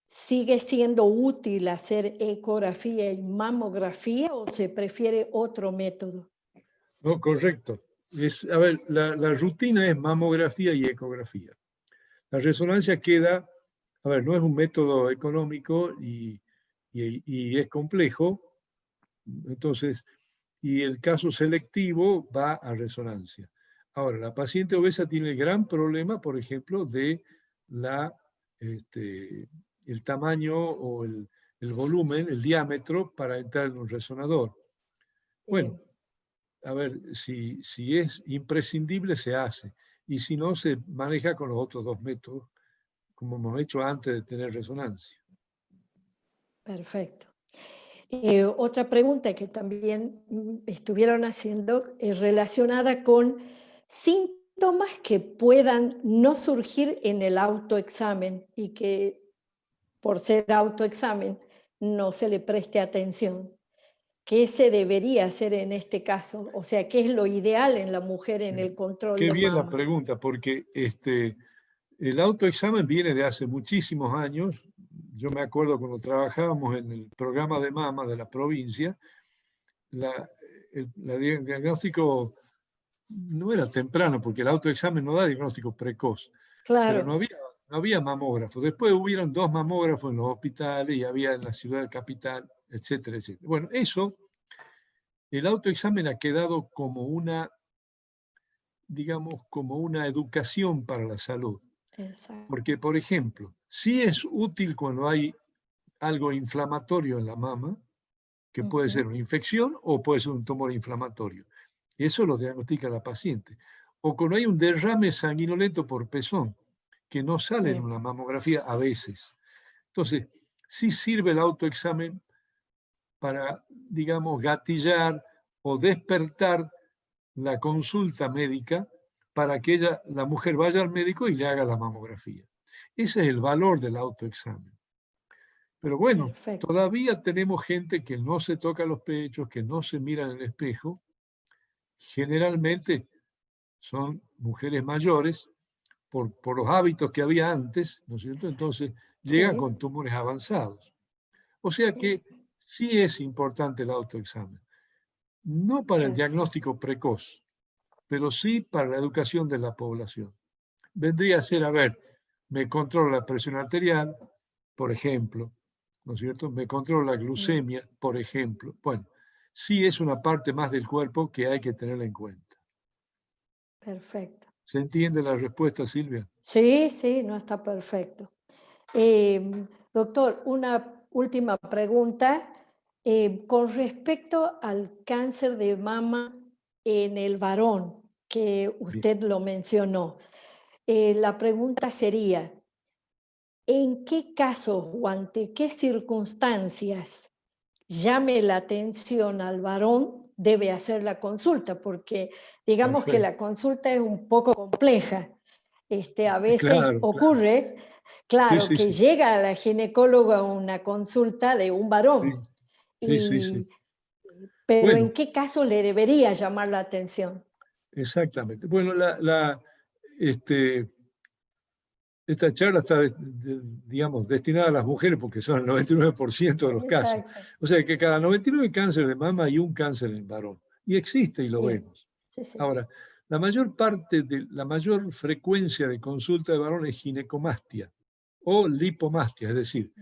¿sigue siendo útil hacer ecografía y mamografía o se prefiere otro método? No, correcto. A ver, la rutina es mamografía y ecografía. La resonancia queda, a ver, no es un método económico y es complejo, entonces, y el caso selectivo va a resonancia. Ahora, la paciente obesa tiene el gran problema, por ejemplo, de el tamaño o el volumen, el diámetro para entrar en un resonador. Bueno, a ver, si es imprescindible se hace, y si no, se maneja con los otros dos métodos, como hemos hecho antes de tener resonancia. Perfecto. Otra pregunta que también estuvieron haciendo es relacionada con síntomas que puedan no surgir en el autoexamen y que por ser autoexamen no se le preste atención. ¿Qué se debería hacer en este caso? O sea, ¿qué es lo ideal en la mujer en el control de mama? Qué bien la pregunta, porque el autoexamen viene de hace muchísimos años. Yo me acuerdo cuando trabajábamos en el programa de mama de la provincia, el diagnóstico no era temprano, porque el autoexamen no da diagnóstico precoz. Claro. Pero no había mamógrafos. Después hubieron 2 mamógrafos en los hospitales y había en la ciudad capital, etcétera, etcétera. Bueno, el autoexamen ha quedado como una, digamos, como una educación para la salud. Exacto. Porque, por ejemplo, sí es útil cuando hay algo inflamatorio en la mama, que puede ser una infección o puede ser un tumor inflamatorio. Eso lo diagnostica la paciente. O cuando hay un derrame sanguinolento por pezón, que no sale en una mamografía a veces. Entonces, sí sirve el autoexamen para, digamos, gatillar o despertar la consulta médica para que la mujer vaya al médico y le haga la mamografía. Ese es el valor del autoexamen. Pero bueno, todavía tenemos gente que no se toca los pechos, que no se mira en el espejo. Generalmente son mujeres mayores por los hábitos que había antes, ¿no es cierto? Entonces llegan con tumores avanzados. O sea que sí es importante el autoexamen. No para el diagnóstico precoz, pero sí para la educación de la población. Vendría a ser, a ver, me controlo la presión arterial, por ejemplo, ¿no es cierto? Me controlo la glucemia, por ejemplo. Bueno, sí es una parte más del cuerpo que hay que tenerla en cuenta. Perfecto. ¿Se entiende la respuesta, Silvia? Sí, sí, no, está perfecto. Doctor, una última pregunta. Con respecto al cáncer de mama en el varón, que usted lo mencionó, la pregunta sería, ¿en qué casos o ante qué circunstancias llame la atención al varón debe hacer la consulta? Porque digamos que la consulta es un poco compleja. A veces ocurre, claro, que llega a la ginecóloga una consulta de un varón. Pero bueno, ¿en qué caso le debería llamar la atención? Exactamente. Bueno, esta charla está, digamos, destinada a las mujeres porque son el 99% de los casos. O sea que cada 99 cánceres de mama hay un cáncer en varón. Y existe y lo vemos. Ahora, la mayor frecuencia de consulta de varón es ginecomastia o lipomastia, es decir,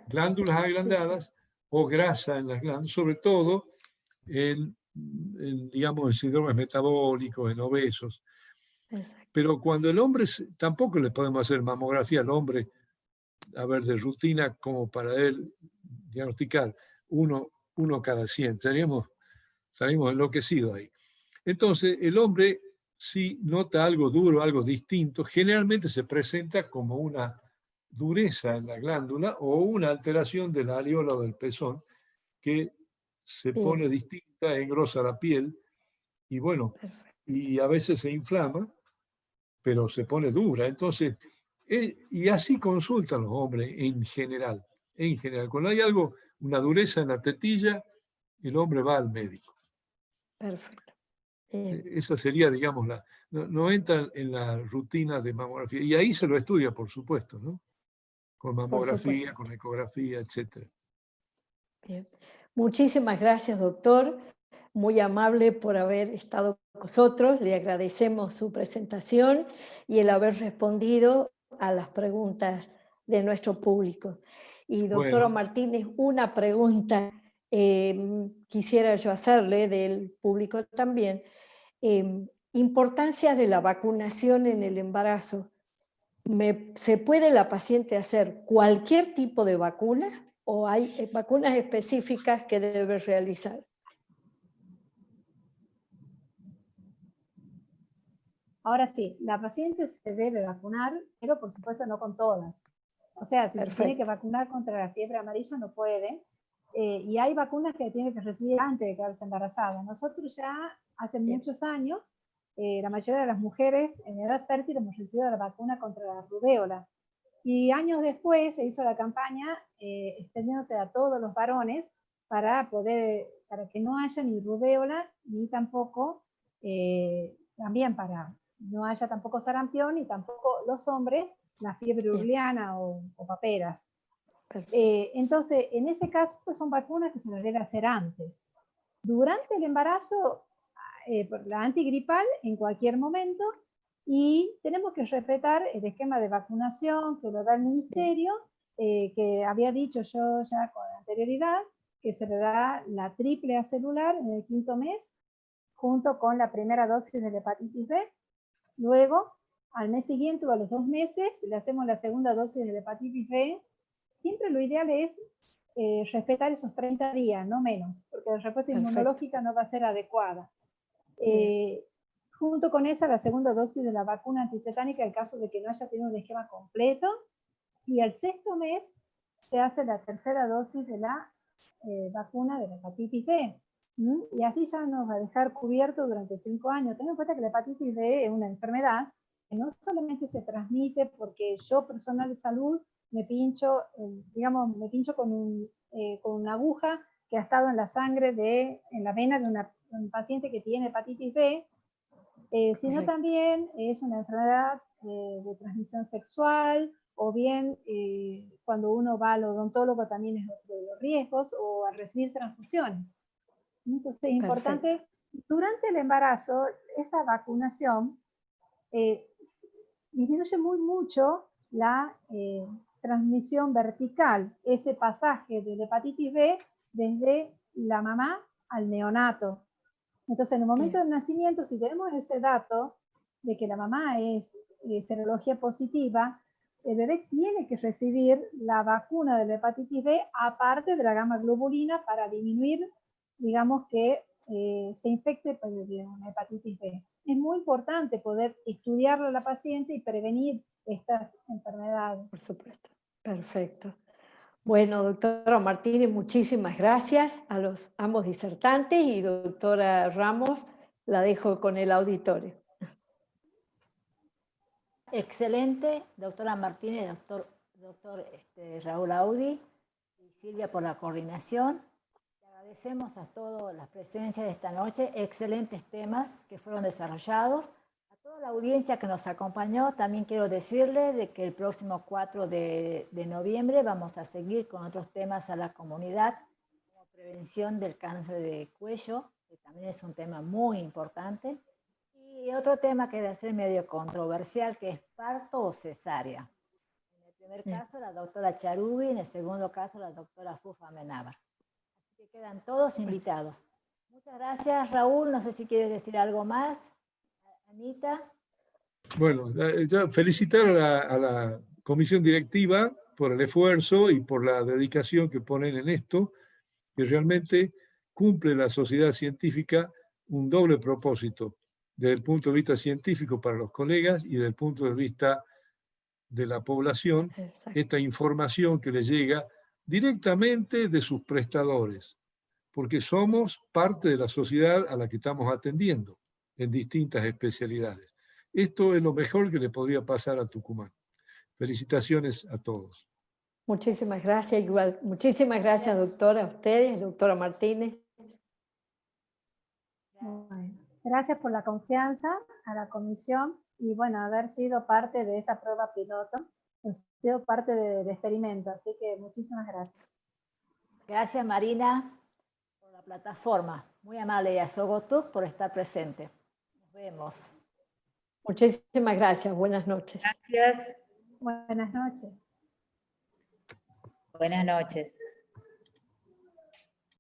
glándulas aglandadas o grasa en las glándulas, sobre todo en digamos, en síndromes metabólicos, en obesos. Exacto. Pero cuando el hombre, tampoco le podemos hacer mamografía al hombre, a ver, de rutina, como para él diagnosticar uno cada 100. Estaríamos enloquecidos ahí. Entonces, el hombre, si nota algo duro, algo distinto, generalmente se presenta como una dureza en la glándula o una alteración de la areola o del pezón que se pone distinta, engrosa la piel y bueno, y a veces se inflama, pero se pone dura. Entonces, y así consultan los hombres en general. En general, cuando hay algo, una dureza en la tetilla, el hombre va al médico. Perfecto. Esa sería, digamos, no entra en la rutina de mamografía. Y ahí se lo estudia, por supuesto, ¿no? Con mamografía, con ecografía, etc. Bien. Muchísimas gracias, doctor. Muy amable por haber estado con nosotros. Le agradecemos su presentación y el haber respondido a las preguntas de nuestro público. Y doctora Martínez, una pregunta quisiera yo hacerle del público también. Importancia de la vacunación en el embarazo. ¿Se puede la paciente hacer cualquier tipo de vacuna o hay vacunas específicas que debe realizar? Ahora sí, la paciente se debe vacunar, pero por supuesto no con todas. O sea, si se tiene que vacunar contra la fiebre amarilla no puede. Y hay vacunas que tiene que recibir antes de quedarse embarazada. Nosotros ya hace muchos años, la mayoría de las mujeres en edad fértil hemos recibido la vacuna contra la rubéola. Y años después se hizo la campaña extendiéndose a todos los varones para que no haya ni rubéola ni tampoco, también para no haya tampoco sarampión y tampoco los hombres la fiebre urliana o paperas. Entonces, en ese caso son vacunas que se las debe hacer antes. Durante el embarazo, la antigripal en cualquier momento, y tenemos que respetar el esquema de vacunación que lo da el ministerio, que había dicho yo ya con anterioridad, que se le da la triple A celular en el 5º mes, junto con la primera dosis de la hepatitis B. Luego, al mes siguiente o a los 2 meses, le hacemos la segunda dosis de la hepatitis B. Siempre lo ideal es respetar esos 30 días, no menos, porque la respuesta inmunológica no va a ser adecuada. Junto con esa, la segunda dosis de la vacuna antitetánica en caso de que no haya tenido un esquema completo. Y al 6º mes se hace la tercera dosis de la vacuna de la hepatitis B. Y así ya nos va a dejar cubierto durante 5 años. Ten en cuenta que la hepatitis B es una enfermedad que no solamente se transmite porque yo, personal de salud, me pincho, me pincho con una aguja que ha estado en la sangre, en la vena de un paciente que tiene hepatitis B, sino también es una enfermedad de transmisión sexual, o bien cuando uno va al odontólogo también es otro de los riesgos, o al recibir transfusiones. Entonces es importante, durante el embarazo, esa vacunación disminuye mucho la transmisión vertical, ese pasaje de la hepatitis B desde la mamá al neonato. Entonces, en el momento del nacimiento, si tenemos ese dato de que la mamá es serología positiva, el bebé tiene que recibir la vacuna de la hepatitis B aparte de la gamma globulina para disminuir, digamos, que se infecte por una hepatitis B. Es muy importante poder estudiarlo a la paciente y prevenir estas enfermedades. Por supuesto. Perfecto. Bueno, doctora Martínez, muchísimas gracias a los ambos disertantes y doctora Ramos, la dejo con el auditorio. Excelente, doctora Martínez, doctor Raúl Audi y Silvia por la coordinación. Le agradecemos a todos las presencias de esta noche, excelentes temas que fueron desarrollados. A toda la audiencia que nos acompañó, también quiero decirle de que el próximo 4 de noviembre vamos a seguir con otros temas a la comunidad, como prevención del cáncer de cuello, que también es un tema muy importante. Y otro tema que va a ser medio controversial, que es parto o cesárea. En el primer caso, la doctora Charubi, en el segundo caso, la doctora Fufa Amenábar. Así que quedan todos invitados. Muchas gracias, Raúl. No sé si quieres decir algo más. Anita. Bueno, ya felicitar a la comisión directiva por el esfuerzo y por la dedicación que ponen en esto, que realmente cumple la sociedad científica un doble propósito, desde el punto de vista científico para los colegas y desde el punto de vista de la población, esta información que les llega directamente de sus prestadores, porque somos parte de la sociedad a la que estamos atendiendo en distintas especialidades. Esto es lo mejor que le podría pasar a Tucumán. Felicitaciones a todos. Muchísimas gracias, igual. Muchísimas gracias, doctora, a ustedes, doctora Martínez. Bueno, gracias por la confianza a la comisión y bueno, haber sido parte de esta prueba piloto, haber sido parte del experimento, así que muchísimas gracias. Gracias, Marina, por la plataforma. Muy amable, y a Sogotuk por estar presente. Nos vemos. Muchísimas gracias, buenas noches. Gracias. Buenas noches. Buenas noches.